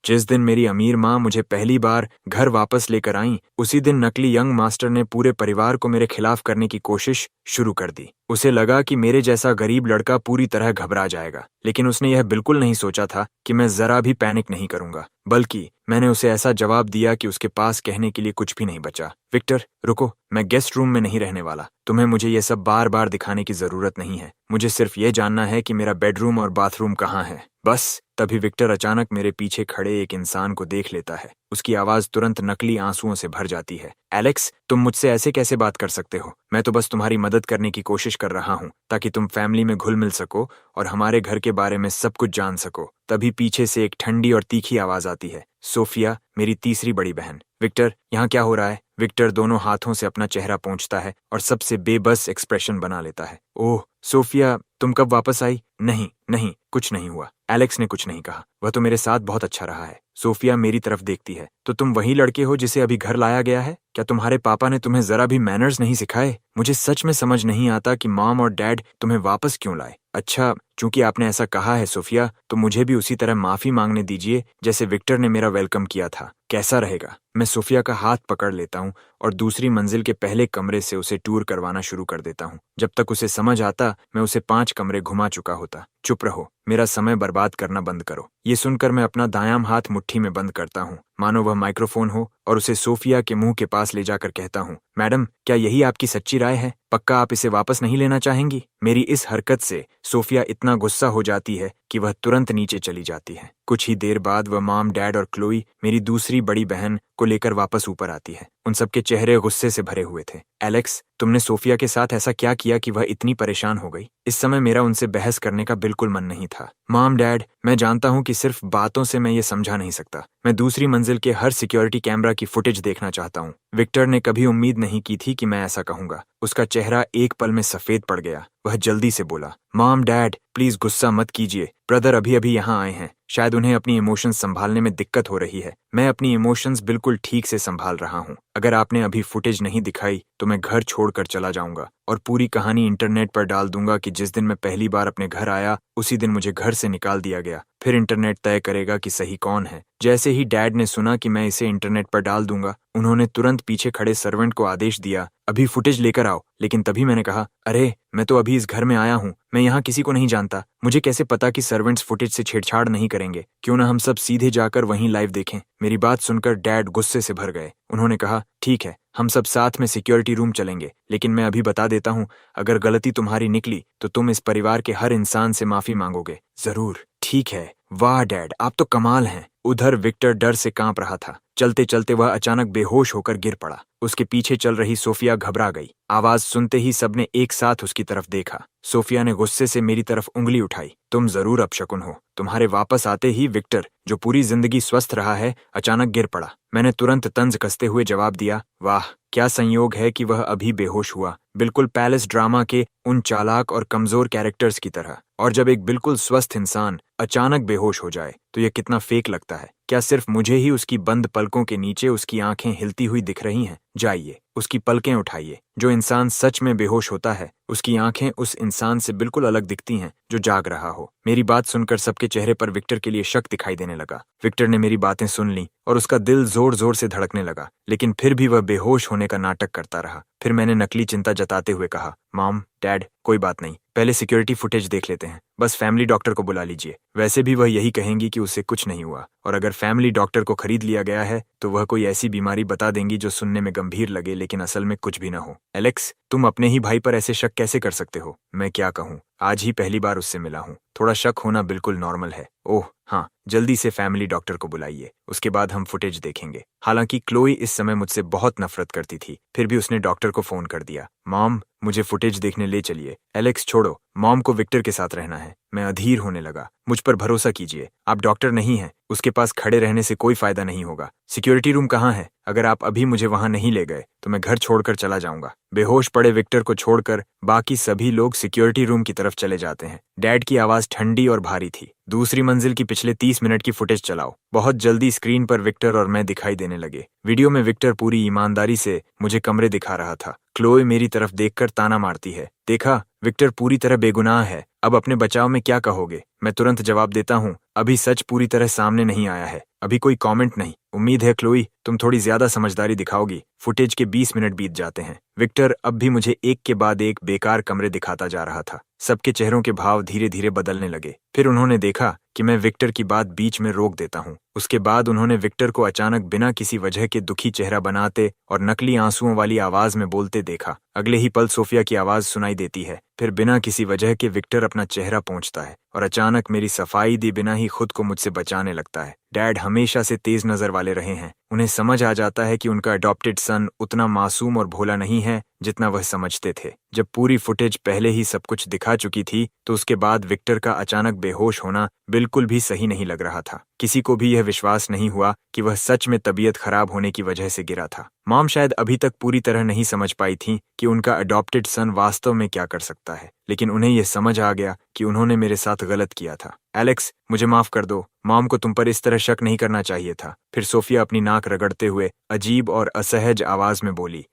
जिस दिन मेरी अमीर माँ मुझे पहली बार घर वापस लेकर आईं, उसी दिन नकली यंग मास्टर ने पूरे परिवार को मेरे खिलाफ करने की कोशिश शुरू कर दी। उसे लगा कि मेरे जैसा गरीब लड़का पूरी तरह घबरा जाएगा, लेकिन उसने यह बिल्कुल नहीं सोचा था कि मैं जरा भी पैनिक नहीं करूंगा, बल्कि मैंने उसे ऐसा जवाब दिया कि उसके पास कहने के लिए कुछ भी नहीं बचा। विक्टर, रुको, मैं गेस्ट रूम में नहीं रहने वाला। तुम्हें मुझे यह सब बार बार दिखाने की जरूरत नहीं है। मुझे सिर्फ ये जानना है कि मेरा बेडरूम और बाथरूम कहाँ है, बस। तभी विक्टर अचानक मेरे पीछे खड़े एक इंसान को देख लेता है। उसकी आवाज तुरंत नकली आंसुओं से भर जाती है। एलेक्स, तुम मुझसे ऐसे कैसे बात कर सकते हो? मैं तो बस तुम्हारी मदद करने की कोशिश कर रहा हूँ, ताकि तुम फैमिली में घुल मिल सको और हमारे घर के बारे में सब कुछ जान सको। तभी पीछे से एक ठंडी और तीखी आवाज आती है, सोफिया, मेरी तीसरी बड़ी बहन। विक्टर, यहाँ क्या हो रहा है? विक्टर दोनों हाथों से अपना चेहरा पोंछता है और सबसे बेबस एक्सप्रेशन बना लेता है। ओह सोफिया, तुम कब वापस आई? नहीं नहीं, कुछ नहीं हुआ। एलेक्स ने कुछ नहीं कहा, वह तो मेरे साथ बहुत अच्छा रहा है। सोफिया मेरी तरफ देखती है। तो तुम वही लड़के हो जिसे अभी घर लाया गया है? क्या तुम्हारे पापा ने तुम्हें जरा भी मैनर्स नहीं सिखाए? मुझे सच में समझ नहीं आता कि मॉम और डैड तुम्हें वापस क्यों लाए। अच्छा, चूंकि आपने ऐसा कहा है सोफिया, तो मुझे भी उसी तरह माफी मांगने दीजिए जैसे विक्टर ने मेरा वेलकम किया था। कैसा रहेगा? मैं सोफिया का हाथ पकड़ लेता हूँ और दूसरी मंजिल के पहले कमरे से उसे टूर करवाना शुरू कर देता हूँ। जब तक उसे समझ आता, मैं उसे 5 कमरे घुमा चुका होता। चुप रहो, मेरा समय बर्बाद करना बंद करो। ये सुनकर मैं अपना दायां हाथ मुट्ठी में बंद करता हूँ, मानो वह माइक्रोफोन हो, और उसे सोफिया के मुंह के पास ले जाकर कहता हूँ, मैडम, क्या यही आपकी सच्ची राय है? पक्का आप इसे वापस नहीं लेना चाहेंगी? मेरी इस हरकत से सोफिया इतना गुस्सा हो जाती है कि वह तुरंत नीचे चली जाती है। कुछ ही देर बाद वह मॉम, डैड और क्लोई, मेरी दूसरी बड़ी बहन, को लेकर वापस ऊपर आती है। उन सबके चेहरे गुस्से से भरे हुए थे। एलेक्स, तुमने सोफिया के साथ ऐसा क्या किया कि वह इतनी परेशान हो गई? इस समय मेरा उनसे बहस करने का बिल्कुल मन नहीं था। मॉम, डैड, मैं जानता हूँ कि सिर्फ बातों से मैं ये समझा नहीं सकता। मैं दूसरी मंजिल के हर सिक्योरिटी कैमरा की फुटेज देखना चाहता हूँ। विक्टर ने कभी उम्मीद नहीं की थी कि मैं ऐसा कहूंगा। उसका चेहरा एक पल में सफेद पड़ गया। वह जल्दी से बोला, मॉम, डैड, प्लीज गुस्सा मत कीजिए। ब्रदर अभी अभी यहाँ आए हैं, शायद उन्हें अपनी इमोशंस संभालने में दिक्कत हो रही है। मैं अपनी इमोशंस बिल्कुल ठीक से संभाल रहा हूँ। अगर आपने अभी फुटेज नहीं दिखाई तो मैं घर छोड़कर चला जाऊंगा और पूरी कहानी इंटरनेट पर डाल दूंगा कि जिस दिन मैं पहली बार अपने घर आया, उसी दिन मुझे घर से निकाल दिया गया। फिर इंटरनेट तय करेगा कि सही कौन है। जैसे ही डैड ने सुना कि मैं इसे इंटरनेट पर डाल दूंगा, उन्होंने तुरंत पीछे खड़े सर्वेंट को आदेश दिया, अभी फुटेज लेकर आओ। लेकिन तभी मैंने कहा, अरे, मैं तो अभी इस घर में आया हूँ, मैं यहाँ किसी को नहीं जानता। मुझे कैसे पता कि सर्वेंट्स फुटेज से छेड़छाड़ नहीं करेंगे? क्यों ना हम सब सीधे जाकर वहीं लाइव देखें। मेरी बात सुनकर डैड गुस्से से भर गए। उन्होंने कहा, ठीक है, हम सब साथ में सिक्योरिटी रूम चलेंगे, लेकिन मैं अभी बता देता हूँ, अगर गलती तुम्हारी निकली तो तुम इस परिवार के हर इंसान से माफी मांगोगे। जरूर। ठीक है। वाह डैड, आप तो कमाल हैं। उधर विक्टर डर से कांप रहा था। चलते चलते वह अचानक बेहोश होकर गिर पड़ा। उसके पीछे चल रही सोफिया घबरा गई। आवाज सुनते ही सबने एक साथ उसकी तरफ देखा। सोफिया ने गुस्से से मेरी तरफ उंगली उठाई। तुम जरूर अपशकुन हो। तुम्हारे वापस आते ही विक्टर, जो पूरी जिंदगी स्वस्थ रहा है, अचानक गिर पड़ा। मैंने तुरंत तंज कसते हुए जवाब दिया, वाह, क्या संयोग है कि वह अभी बेहोश हुआ, बिल्कुल पैलेस ड्रामा के उन चालाक और कमजोर कैरेक्टर्स की तरह। और जब एक बिल्कुल स्वस्थ इंसान अचानक बेहोश हो जाए तो यह कितना फेक लगता है। क्या सिर्फ मुझे ही उसकी बंद पलकों के नीचे उसकी आंखें हिलती हुई दिख रही हैं? जाइए, उसकी पलकें उठाइए। जो इंसान सच में बेहोश होता है, उसकी आंखें उस इंसान से बिल्कुल अलग दिखती हैं जो जाग रहा हो। मेरी बात सुनकर सबके चेहरे पर विक्टर के लिए शक दिखाई देने लगा। विक्टर ने मेरी बातें सुन ली और उसका दिल जोर जोर से धड़कने लगा, लेकिन फिर भी वह बेहोश होने का नाटक करता रहा। फिर मैंने नकली चिंता जताते हुए कहा, मॉम, डैड, कोई बात नहीं, पहले सिक्योरिटी फुटेज देख लेते हैं। बस फैमिली डॉक्टर को बुला लीजिए। वैसे भी वह यही कहेंगी कि उसे कुछ नहीं हुआ, और अगर फैमिली डॉक्टर को खरीद लिया गया है तो वह कोई ऐसी बीमारी बता देंगी जो सुनने में गंभीर लगे लेकिन असल में कुछ भी न हो। एलेक्स, तुम अपने ही भाई पर ऐसे शक कैसे कर सकते हो? मैं क्या कहूँ, आज ही पहली बार उससे मिला हूँ। थोड़ा शक होना बिल्कुल नॉर्मल है। ओह हाँ, जल्दी से फैमिली डॉक्टर को बुलाइए, उसके बाद हम फुटेज देखेंगे। हालांकि क्लोई इस समय मुझसे बहुत नफरत करती थी, फिर भी उसने डॉक्टर को फोन कर दिया, मॉम, मुझे फुटेज देखने ले चलिए। एलेक्स छोड़ो, मॉम को विक्टर के साथ रहना है। मैं अधीर होने लगा। मुझ पर भरोसा कीजिए, आप डॉक्टर नहीं हैं, उसके पास खड़े रहने से कोई फायदा नहीं होगा। सिक्योरिटी रूम कहाँ है? अगर आप अभी मुझे वहां नहीं ले गए तो मैं घर छोड़कर चला जाऊंगा। बेहोश पड़े विक्टर को छोड़कर बाकी सभी लोग सिक्योरिटी रूम की तरफ चले जाते हैं। डैड की आवाज ठंडी और भारी थी, दूसरी मंजिल की पिछले 30 मिनट की फुटेज चलाओ। बहुत जल्दी स्क्रीन पर विक्टर और मैं दिखाई देने लगे। वीडियो में विक्टर पूरी ईमानदारी से मुझे कमरे दिखा रहा था। क्लोई मेरी तरफ देखकर ताना मारती है, देखा, विक्टर पूरी तरह बेगुनाह है। अब अपने बचाव में क्या कहोगे? मैं तुरंत जवाब देता हूँ, अभी सच पूरी तरह सामने नहीं आया है, अभी कोई कमेंट नहीं। उम्मीद है क्लोई तुम थोड़ी ज्यादा समझदारी दिखाओगी। फुटेज के 20 मिनट बीत जाते हैं। विक्टर अब भी मुझे एक के बाद एक बेकार कमरे दिखाता जा रहा था। सबके चेहरों के भाव धीरे धीरे बदलने लगे। फिर उन्होंने देखा कि मैं विक्टर की बात बीच में रोक देता हूँ। उसके बाद उन्होंने विक्टर को अचानक बिना किसी वजह के दुखी चेहरा बनाते और नकली आंसुओं वाली आवाज में बोलते देखा। अगले ही पल सोफिया की आवाज सुनाई देती है। फिर बिना किसी वजह के विक्टर अपना चेहरा पोंछता है और अचानक मेरी सफाई दी बिना ही खुद को मुझसे बचाने लगता है। डैड हमेशा से तेज नजर वाले रहे हैं। उन्हें समझ आ जाता है कि उनका अडॉप्टेड सन उतना मासूम और भोला नहीं है जितना वह समझते थे। जब पूरी फुटेज पहले ही सब कुछ दिखा चुकी थी तो उसके बाद विक्टर का अचानक बेहोश होना बिल्कुल भी सही नहीं लग रहा था। किसी को भी यह विश्वास नहीं हुआ कि वह सच में तबीयत खराब होने की वजह से गिरा था। मॉम शायद अभी तक पूरी तरह नहीं समझ पाई थी कि उनका अडॉप्टेड सन वास्तव में क्या कर सकता है, लेकिन उन्हें यह समझ आ गया कि उन्होंने मेरे साथ गलत किया था। एलेक्स, मुझे माफ कर दो। मॉम को तुम पर इस तरह शक नहीं करना चाहिए था। फिर सोफिया अपनी नाक रगड़ते हुए अजीब और असहज आवाज में बोली,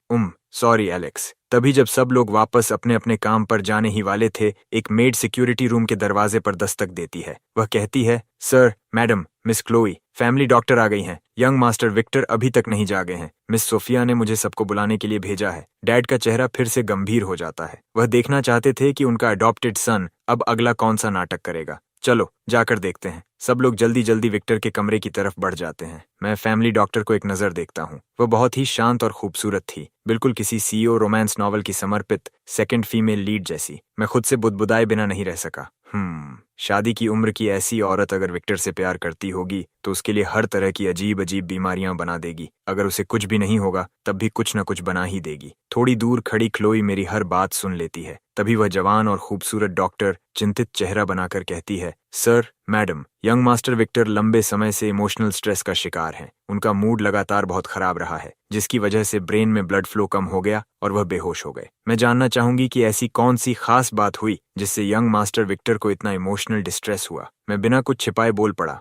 सॉरी एलेक्स। तभी जब सब लोग वापस अपने अपने काम पर जाने ही वाले थे, एक मेड सिक्योरिटी रूम के दरवाजे पर दस्तक देती है। वह कहती है, sir, madam, miss Chloe, family doctor आ गई हैं। यंग मास्टर विक्टर अभी तक नहीं जागे हैं। मिस सोफिया ने मुझे सबको बुलाने के लिए भेजा है। डैड का चेहरा फिर से गंभीर हो जाता है। वह देखना चाहते थे कि उनका अडॉप्टेड सन अब अगला कौन सा नाटक करेगा। चलो जाकर देखते हैं। सब लोग जल्दी जल्दी विक्टर के कमरे की तरफ बढ़ जाते हैं। मैं फैमिली डॉक्टर को एक नजर देखता हूँ। वह बहुत ही शांत और खूबसूरत थी, बिल्कुल किसी सीईओ रोमांस नॉवल की समर्पित सेकंड फीमेल लीड जैसी। मैं खुद से बुदबुदाए बिना नहीं रह सका। शादी की उम्र की ऐसी औरत अगर विक्टर से प्यार करती होगी तो उसके लिए हर तरह की अजीब अजीब बीमारियां बना देगी। अगर उसे कुछ भी नहीं होगा तब भी कुछ न कुछ बना ही देगी। थोड़ी दूर खड़ी क्लोई मेरी हर बात सुन लेती है। तभी वह जवान और खूबसूरत डॉक्टर चिंतित चेहरा बनाकर कहती है, sir, madam, young master Victor लंबे समय से इमोशनल स्ट्रेस का शिकार हैं। उनका मूड लगातार बहुत खराब रहा है, जिसकी वजह से ब्रेन में ब्लड फ्लो कम हो गया और वह बेहोश हो गए। मैं जानना चाहूंगी कि ऐसी कौन सी खास बात हुई जिससे यंग मास्टर विक्टर को इतना इमोशनल डिस्ट्रेस हुआ। मैं बिना कुछ छिपाए बोल पड़ा,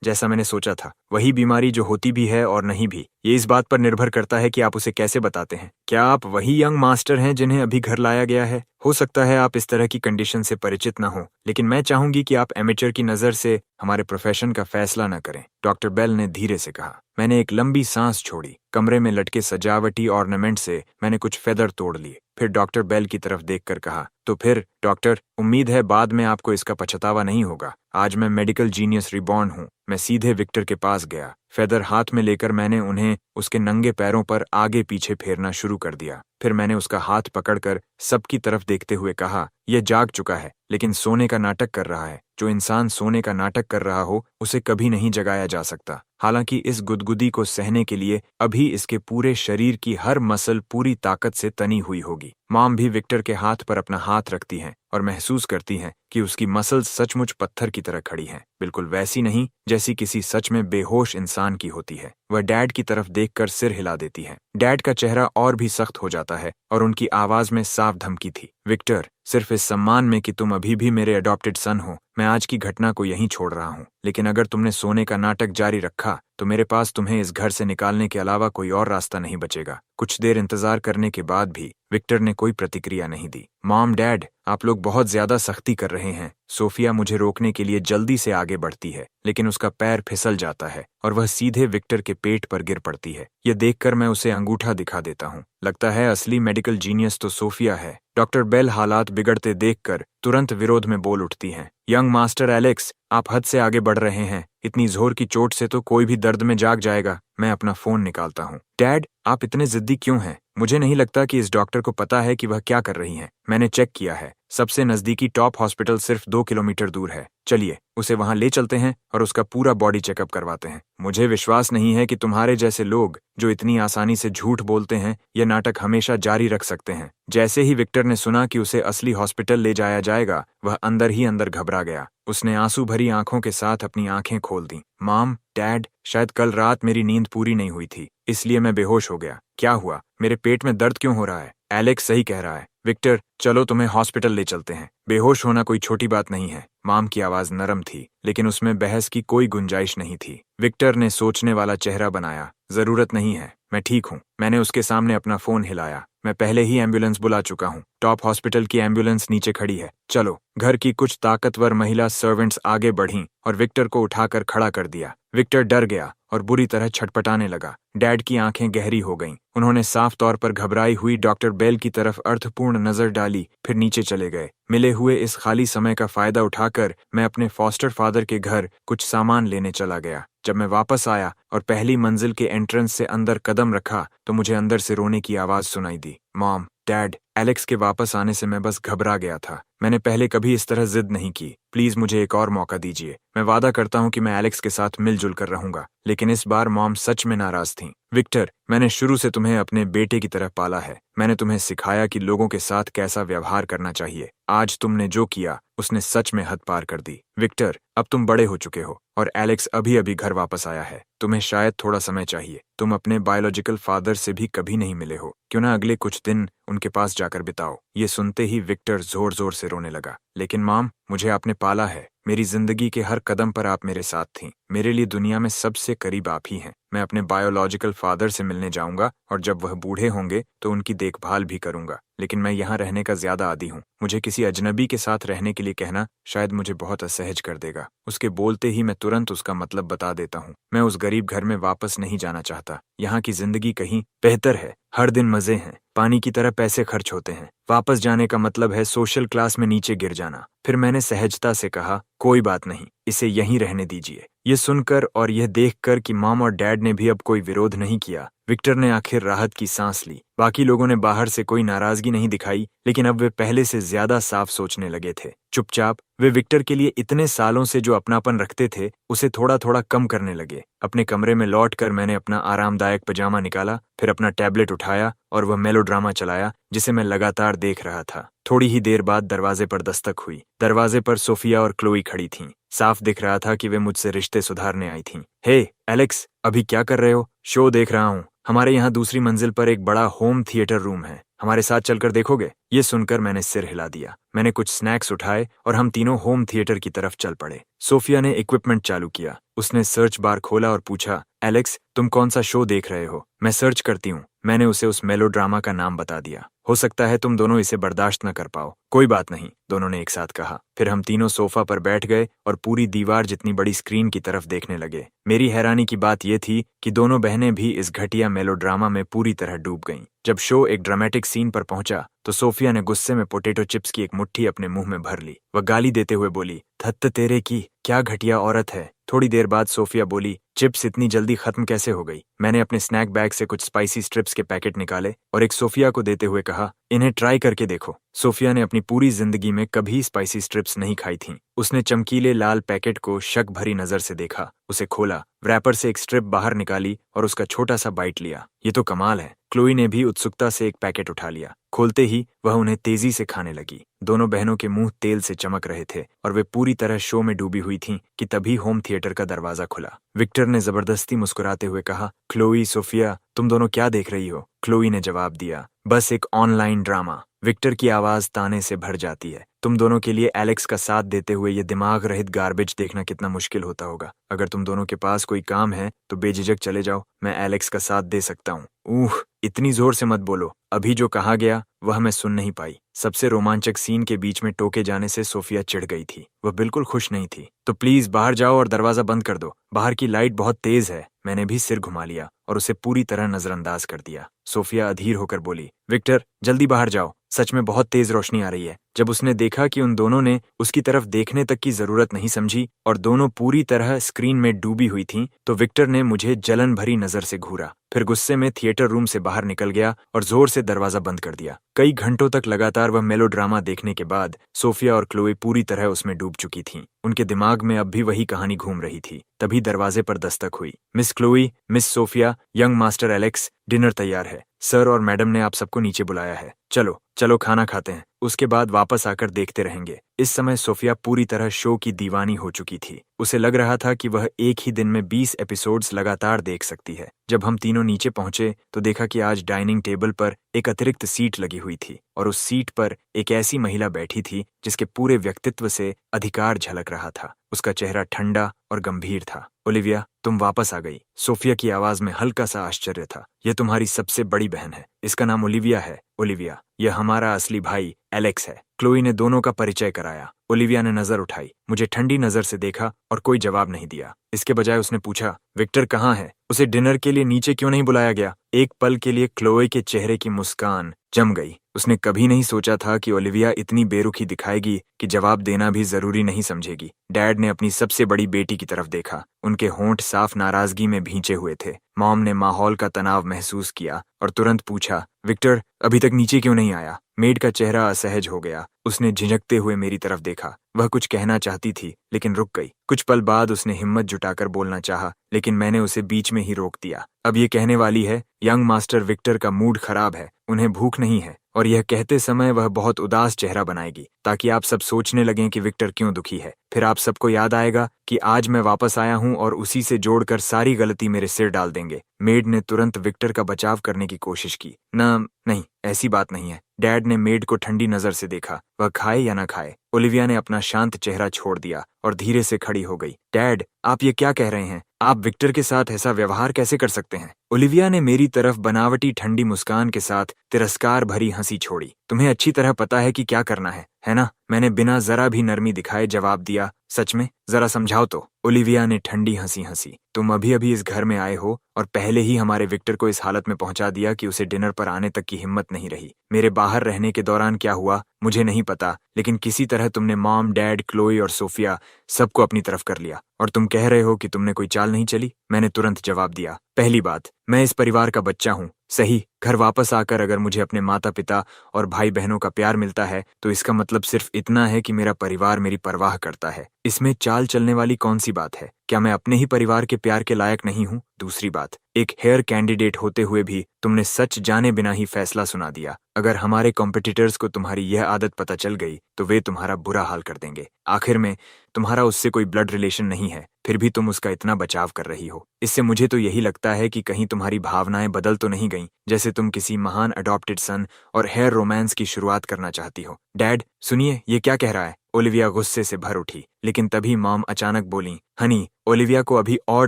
जैसा मैंने सोचा था, वही बीमारी जो होती भी है और नहीं भी। ये इस बात पर निर्भर करता है कि आप उसे कैसे बताते हैं। क्या आप वही यंग मास्टर हैं जिन्हें अभी घर लाया गया है? हो सकता है आप इस तरह की कंडीशन से परिचित न हो, लेकिन मैं चाहूंगी कि आप एमेचर की नजर से हमारे प्रोफेशन का फैसला न करें, डॉक्टर बेल ने धीरे से कहा। मैंने एक लंबी सांस छोड़ी। कमरे में लटके सजावटी ऑर्नामेंट से मैंने कुछ फेदर तोड़ लिए। फिर डॉक्टर बेल की तरफ देखकर कहा, तो फिर डॉक्टर, उम्मीद है बाद में आपको इसका पछतावा नहीं होगा। आज मैं मेडिकल जीनियस रिबॉर्न हूँ। मैं सीधे विक्टर के पास गया। फेदर हाथ में लेकर मैंने उन्हें उसके नंगे पैरों पर आगे पीछे फेरना शुरू कर दिया। फिर मैंने उसका हाथ पकड़कर सबकी तरफ देखते हुए कहा, यह जाग चुका है लेकिन सोने का नाटक कर रहा है। जो इंसान सोने का नाटक कर रहा हो उसे कभी नहीं जगाया जा सकता। हालांकि इस गुदगुदी को सहने के लिए अभी इसके पूरे शरीर की हर मसल पूरी ताकत से तनी हुई होगी। मॉम भी विक्टर के हाथ पर अपना हाथ रखती हैं और महसूस करती हैं कि उसकी मसल्स सचमुच पत्थर की तरह खड़ी हैं, बिल्कुल वैसी नहीं जैसी किसी सच में बेहोश इंसान की होती है। वह डैड की तरफ देखकर सिर हिला देती है। डैड का चेहरा और भी सख्त हो जाता है और उनकी आवाज में साफ धमकी थी, विक्टर, सिर्फ इस सम्मान में कि तुम अभी भी मेरे अडॉप्टेड सन हो, मैं आज की घटना को यहीं छोड़ रहा हूँ। लेकिन अगर तुमने सोने का नाटक जारी रखा तो मेरे पास तुम्हें इस घर से निकालने के अलावा कोई और रास्ता नहीं बचेगा। कुछ देर इंतजार करने के बाद भी विक्टर ने कोई प्रतिक्रिया नहीं दी। मॉम, डैड, आप लोग बहुत ज्यादा सख्ती कर रहे हैं। सोफिया मुझे रोकने के लिए जल्दी से आगे बढ़ती है, लेकिन उसका पैर फिसल जाता है और वह सीधे विक्टर के पेट पर गिर पड़ती है। यह देखकर मैं उसे अंगूठा दिखा देता हूँ। लगता है असली मेडिकल जीनियस तो सोफिया है। डॉक्टर बेल हालात बिगड़ते देखकर तुरंत विरोध में बोल उठती हैं, यंग मास्टर एलेक्स, आप हद से आगे बढ़ रहे हैं। इतनी जोर की चोट से तो कोई भी दर्द में जाग जाएगा। मैं अपना फोन निकालता हूँ। डैड, आप इतने जिद्दी क्यों हैं? मुझे नहीं लगता कि इस डॉक्टर को पता है कि वह क्या कर रही हैं। मैंने चेक किया है, सबसे नजदीकी टॉप हॉस्पिटल सिर्फ 2 किलोमीटर दूर है। चलिए उसे वहां ले चलते हैं और उसका पूरा बॉडी चेकअप करवाते हैं। मुझे विश्वास नहीं है कि तुम्हारे जैसे लोग जो इतनी आसानी से झूठ बोलते हैं यह नाटक हमेशा जारी रख सकते हैं। जैसे ही विक्टर ने सुना कि उसे असली हॉस्पिटल ले जाया जाएगा, वह अंदर ही अंदर घबरा गया। उसने आंसू भरी आंखों के साथ अपनी आंखें खोल दी। मॉम, डैड, शायद कल रात मेरी नींद पूरी नहीं हुई थी, इसलिए मैं बेहोश हो गया। क्या हुआ? मेरे पेट में दर्द क्यों हो रहा है? एलेक्स सही कह रहा है। विक्टर, चलो तुम्हें हॉस्पिटल ले चलते हैं। बेहोश होना कोई छोटी बात नहीं है। मॉम की आवाज नरम थी, लेकिन उसमें बहस की कोई गुंजाइश नहीं थी। विक्टर ने सोचने वाला चेहरा बनाया, जरूरत नहीं है, मैं ठीक हूँ। मैंने उसके सामने अपना फोन हिलाया। मैं पहले ही एम्बुलेंस बुला चुका हूँ। टॉप हॉस्पिटल की एम्बुलेंस नीचे खड़ी है, चलो। घर की कुछ ताकतवर महिला सर्वेंट्स आगे बढ़ीं और विक्टर को उठाकर खड़ा कर दिया। विक्टर डर गया और बुरी तरह छटपटाने लगा। डैड की आंखें गहरी हो गईं। उन्होंने साफ तौर पर घबराई हुई डॉक्टर बेल की तरफ अर्थपूर्ण नजर डाली, फिर नीचे चले गए। मिले हुए इस खाली समय का फायदा उठाकर मैं अपने फॉस्टर फादर के घर कुछ सामान लेने चला गया। जब मैं वापस आया और पहली मंजिल के एंट्रेंस से अंदर कदम रखा तो मुझे अंदर से रोने की आवाज सुनाई दी। Mom, dad. एलेक्स के वापस आने से मैं बस घबरा गया था। मैंने पहले कभी इस तरह जिद नहीं की। प्लीज मुझे एक और मौका दीजिए। मैं वादा करता हूँ कि मैं एलेक्स के साथ मिलजुल कर रहूंगा। लेकिन इस बार मॉम सच में नाराज थीं। विक्टर, मैंने शुरू से तुम्हें अपने बेटे की तरह पाला है। मैंने तुम्हें सिखाया कि लोगों के साथ कैसा व्यवहार करना चाहिए। आज तुमने जो किया उसने सच में हद पार कर दी। विक्टर, अब तुम बड़े हो चुके हो और एलेक्स अभी अभी घर वापस आया है। तुम्हें शायद थोड़ा समय चाहिए। तुम अपने बायोलॉजिकल फादर से भी कभी नहीं मिले हो। क्यों ना अगले कुछ दिन उनके पास जाकर बिताओ। ये सुनते ही विक्टर जोर जोर से रोने लगा। लेकिन मॉम, मुझे आपने पाला है। मेरी जिंदगी के हर कदम पर आप मेरे साथ थीं। मेरे लिए दुनिया में सबसे करीब आप ही हैं। मैं अपने बायोलॉजिकल फादर से मिलने जाऊंगा और जब वह बूढ़े होंगे तो उनकी देखभाल भी करूंगा। लेकिन मैं यहाँ रहने का ज्यादा आदी हूँ। मुझे किसी अजनबी के साथ रहने के लिए कहना शायद मुझे बहुत असहज कर देगा। उसके बोलते ही मैं तुरंत उसका मतलब बता देता हूँ। मैं उस गरीब घर में वापस नहीं जाना चाहता। यहाँ की जिंदगी कहीं बेहतर है। हर दिन मजे हैं, पानी की तरह पैसे खर्च होते हैं। वापस जाने का मतलब है सोशल क्लास में नीचे गिर जाना। फिर मैंने सहजता से कहा, कोई बात नहीं, इसे यहीं रहने दीजिए। ये सुनकर और यह देखकर कि मॉम और डैड ने भी अब कोई विरोध नहीं किया, विक्टर ने आखिर राहत की सांस ली। बाकी लोगों ने बाहर से कोई नाराजगी नहीं दिखाई, लेकिन अब वे पहले से ज्यादा साफ सोचने लगे थे। चुपचाप वे विक्टर के लिए इतने सालों से जो अपनापन रखते थे उसे थोड़ा थोड़ा कम करने लगे। अपने कमरे में लौटकर मैंने अपना आरामदायक पजामा निकाला, फिर अपना टैबलेट उठाया और वह मेलोड्रामा चलाया जिसे मैं लगातार देख रहा था। थोड़ी ही देर बाद दरवाजे पर दस्तक हुई। दरवाजे पर सोफिया और क्लोई खड़ी थीं। साफ दिख रहा था कि वे मुझसे रिश्ते सुधारने आई थीं। हे एलेक्स, अभी क्या कर रहे हो? शो देख रहा हूँ। हमारे यहाँ दूसरी मंजिल पर एक बड़ा होम थिएटर रूम है, हमारे साथ चलकर देखोगे? ये सुनकर मैंने सिर हिला दिया। मैंने कुछ स्नैक्स उठाए और हम तीनों होम थिएटर की तरफ चल पड़े। सोफिया ने इक्विपमेंट चालू किया। उसने सर्च बार खोला और पूछा, एलेक्स, तुम कौन सा शो देख रहे हो? मैं सर्च करती हूँ। मैंने उसे उस मेलोड्रामा का नाम बता दिया। हो सकता है तुम दोनों इसे बर्दाश्त न कर पाओ। कोई बात नहीं, दोनों ने एक साथ कहा। फिर हम तीनों सोफा पर बैठ गए और पूरी दीवार जितनी बड़ी स्क्रीन की तरफ देखने लगे। मेरी हैरानी की बात यह थी कि दोनों बहनें भी इस घटिया मेलोड्रामा में पूरी तरह डूब गईं। जब शो एक ड्रामेटिक सीन पर पहुंचा तो सोफिया ने गुस्से में पोटैटो चिप्स की एक मुट्ठी अपने मुंह में भर ली। वह गाली देते हुए बोली, धत्त तेरे की, क्या घटिया औरत है। थोड़ी देर बाद सोफिया बोली, चिप्स इतनी जल्दी खत्म कैसे हो गई? मैंने अपने स्नैक बैग से कुछ स्पाइसी स्ट्रिप्स के पैकेट निकाले और एक सोफिया को देते हुए कहा, इन्हें ट्राई करके देखो। सोफिया ने अपनी पूरी जिंदगी में कभी स्पाइसी स्ट्रिप्स नहीं खाई थीं। उसने चमकीले लाल पैकेट को शक भरी नजर से देखा, उसे खोला, रैपर से एक स्ट्रिप बाहर निकाली और उसका छोटा सा बाइट लिया। ये तो कमाल है। क्लोई ने भी उत्सुकता से एक पैकेट उठा लिया। खोलते ही वह उन्हें तेजी से खाने लगी। दोनों बहनों के मुंह तेल से चमक रहे थे और वे पूरी तरह शो में डूबी हुई थीं कि तभी होम थिएटर का दरवाजा खुला। विक्टर ने जबरदस्ती मुस्कुराते हुए कहा, क्लोई, सोफिया, तुम दोनों क्या देख रही हो? क्लोई ने जवाब दिया, बस एक ऑनलाइन ड्रामा। विक्टर की आवाज ताने से भर जाती है। तुम दोनों के लिए एलेक्स का साथ देते हुए ये दिमाग रहित गार्बेज देखना कितना मुश्किल होता होगा। अगर तुम दोनों के पास कोई काम है तो बेझिझक चले जाओ, मैं एलेक्स का साथ दे सकता हूँ। इतनी जोर से मत बोलो। अभी जो कहा गया वह मैं सुन नहीं पाई। सबसे रोमांचक सीन के बीच में टोके जाने से सोफिया चिढ़ गई थी। वह बिल्कुल खुश नहीं थी। तो प्लीज बाहर जाओ और दरवाजा बंद कर दो। बाहर की लाइट बहुत तेज है। मैंने भी सिर घुमा लिया और उसे पूरी तरह नजरअंदाज कर दिया। सोफिया अधीर होकर बोली, विक्टर, जल्दी बाहर जाओ, सच में बहुत तेज रोशनी आ रही है। जब उसने देखा कि उन दोनों ने उसकी तरफ देखने तक की जरूरत नहीं समझी और दोनों पूरी तरह स्क्रीन में डूबी हुई थीं, तो विक्टर ने मुझे जलन भरी नजर से घूरा, फिर गुस्से में थिएटर रूम से बाहर निकल गया और जोर से दरवाजा बंद कर दिया। कई घंटों तक लगातार वह मेलोड्रामा देखने के बाद सोफिया और क्लोई पूरी तरह उसमें डूब चुकी थीं। उनके दिमाग में अब भी वही कहानी घूम रही थी। तभी दरवाजे पर दस्तक हुई। Miss Chloe, miss Sophia, young master Alex, dinner तैयार है। सर और मैडम ने आप सबको नीचे बुलाया है। चलो चलो खाना खाते हैं, उसके बाद वापस आकर देखते रहेंगे। इस समय सोफिया पूरी तरह शो की दीवानी हो चुकी थी। उसे लग रहा था कि वह एक ही दिन में 20 एपिसोड्स लगातार देख सकती है। जब हम तीनों नीचे पहुंचे तो देखा कि आज डाइनिंग टेबल पर एक अतिरिक्त सीट लगी हुई थी और उस सीट पर एक ऐसी महिला बैठी थी जिसके पूरे व्यक्तित्व से अधिकार झलक रहा था। उसका चेहरा ठंडा और गंभीर था। ओलिविया, तुम वापस आ गई। सोफिया की आवाज में हल्का सा आश्चर्य था। यह तुम्हारी सबसे बड़ी बहन है। इसका नाम ओलिविया है। ओलिविया, यह हमारा असली भाई एलेक्स है। क्लोई ने दोनों का परिचय कराया। ओलिविया ने नजर उठाई, मुझे ठंडी नजर से देखा और कोई जवाब नहीं दिया। इसके बजाय उसने पूछा, विक्टर कहाँ है? उसे डिनर के लिए नीचे क्यों नहीं बुलाया गया? एक पल के लिए क्लोई के चेहरे की मुस्कान जम गई। उसने कभी नहीं सोचा था कि ओलिविया इतनी बेरुखी दिखाएगी कि जवाब देना भी जरूरी नहीं समझेगी। डैड ने अपनी सबसे बड़ी बेटी की तरफ देखा। उनके होंठ साफ नाराजगी में भींचे हुए थे। मॉम ने माहौल का तनाव महसूस किया और तुरंत पूछा, विक्टर अभी तक नीचे क्यों नहीं आया? मेड का चेहरा असहज हो गया। उसने झिझकते हुए मेरी तरफ देखा। वह कुछ कहना चाहती थी लेकिन रुक गई। कुछ पल बाद उसने हिम्मत जुटाकर बोलना चाहा, लेकिन मैंने उसे बीच में ही रोक दिया। अब ये कहने वाली है, यंग मास्टर विक्टर का मूड खराब है, उन्हें भूख नहीं है, और यह कहते समय वह बहुत उदास चेहरा बनाएगी ताकि आप सब सोचने लगें कि विक्टर क्यों दुखी है। फिर आप सबको याद आएगा कि आज मैं वापस आया हूं और उसी से जोड़कर सारी गलती मेरे सिर डाल देंगे। मेड ने तुरंत विक्टर का बचाव करने की कोशिश की। नहीं, ऐसी बात नहीं है। डैड ने मेड को ठंडी नजर से देखा। वह खाए या ना खाए, ओलिविया ने अपना शांत चेहरा छोड़ दिया और धीरे से खड़ी हो गई। डैड, आप ये क्या कह रहे हैं? आप विक्टर के साथ ऐसा व्यवहार कैसे कर सकते हैं? ओलिविया ने मेरी तरफ बनावटी ठंडी मुस्कान के साथ तिरस्कार भरी हंसी छोड़ी। तुम्हें अच्छी तरह पता है कि क्या करना है ना? मैंने बिना जरा भी नरमी दिखाए जवाब दिया। सच में? जरा समझाओ तो। ओलिविया ने ठंडी हंसी हंसी। तुम अभी अभी इस घर में आए हो और पहले ही हमारे विक्टर को इस हालत में पहुंचा दिया कि उसे डिनर पर आने तक की हिम्मत नहीं रही। मेरे बाहर रहने के दौरान क्या हुआ मुझे नहीं पता, लेकिन किसी तरह तुमने मॉम, डैड, क्लोई और सोफिया सबको अपनी तरफ कर लिया। और तुम कह रहे हो कि तुमने कोई चाल नहीं चली? मैंने तुरंत जवाब दिया, पहली बात, मैं इस परिवार का बच्चा हूँ। सही, घर वापस आकर अगर मुझे अपने माता पिता और भाई बहनों का प्यार मिलता है तो इसका मतलब सिर्फ इतना है कि मेरा परिवार मेरी परवाह करता है। इसमें चाल चलने वाली कौन सी बात है? क्या मैं अपने ही परिवार के प्यार के लायक नहीं हूँ? दूसरी बात, एक हेयर कैंडिडेट होते हुए भी तुमने सच जाने बिना ही फैसला सुना दिया। अगर हमारे कॉम्पिटिटर्स को तुम्हारी यह आदत पता चल गई तो वे तुम्हारा बुरा हाल कर देंगे। आखिर में तुम्हारा उससे कोई ब्लड रिलेशन नहीं है, फिर भी तुम उसका इतना बचाव कर रही हो। इससे मुझे तो यही लगता है कि कहीं तुम्हारी भावनाएं बदल तो नहीं गईं, जैसे तुम किसी महान अडॉप्टेड सन और हेयर रोमांस की शुरुआत करना चाहती हो। डैड सुनिए, ये क्या कह रहा है? ओलिविया गुस्से से भर उठी, लेकिन तभी मॉम अचानक बोली, हनी, ओलिविया को अभी और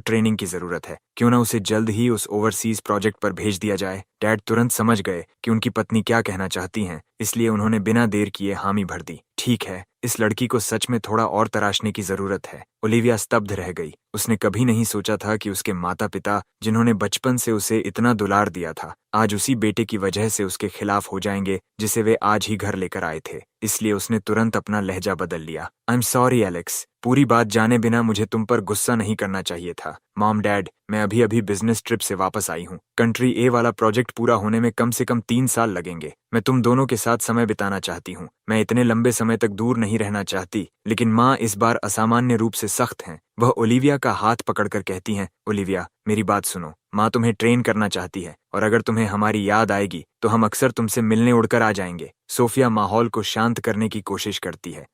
ट्रेनिंग की जरूरत है। क्यों ना उसे जल्द ही उस ओवरसीज प्रोजेक्ट पर भेज दिया जाए। डैड तुरंत समझ गए कि उनकी पत्नी क्या कहना चाहती हैं, इसलिए उन्होंने बिना देर किए हामी भर दी। ठीक है, इस लड़की को सच में थोड़ा और तराशने की जरूरत है। ओलिविया स्तब्ध रह गई। उसने कभी नहीं सोचा था कि उसके माता पिता, जिन्होंने बचपन से उसे इतना दुलार दिया था, आज उसी बेटे की वजह से उसके खिलाफ हो जाएंगे जिसे वे आज ही घर लेकर आए थे। इसलिए उसने तुरंत अपना लहजा बदल लिया। आई एम सॉरी एलेक्स, पूरी बात जाने बिना मुझे तुम पर गुस्सा नहीं करना चाहिए था। मॉम, डैड, मैं अभी अभी बिजनेस ट्रिप से वापस आई हूँ। कंट्री ए वाला प्रोजेक्ट पूरा होने में कम से कम 3 साल लगेंगे। मैं तुम दोनों के साथ समय बिताना चाहती हूँ। मैं इतने लंबे समय तक दूर नहीं रहना चाहती, लेकिन माँ इस बार असामान्य रूप से सख्त हैं। वह ओलिविया का हाथ पकड़कर कहती हैं, ओलिविया मेरी बात सुनो, माँ तुम्हें ट्रेन करना चाहती है और अगर तुम्हें हमारी याद आएगी तो हम अक्सर तुमसे मिलने उड़कर आ जाएंगे। सोफिया माहौल को शांत करने की कोशिश करती है।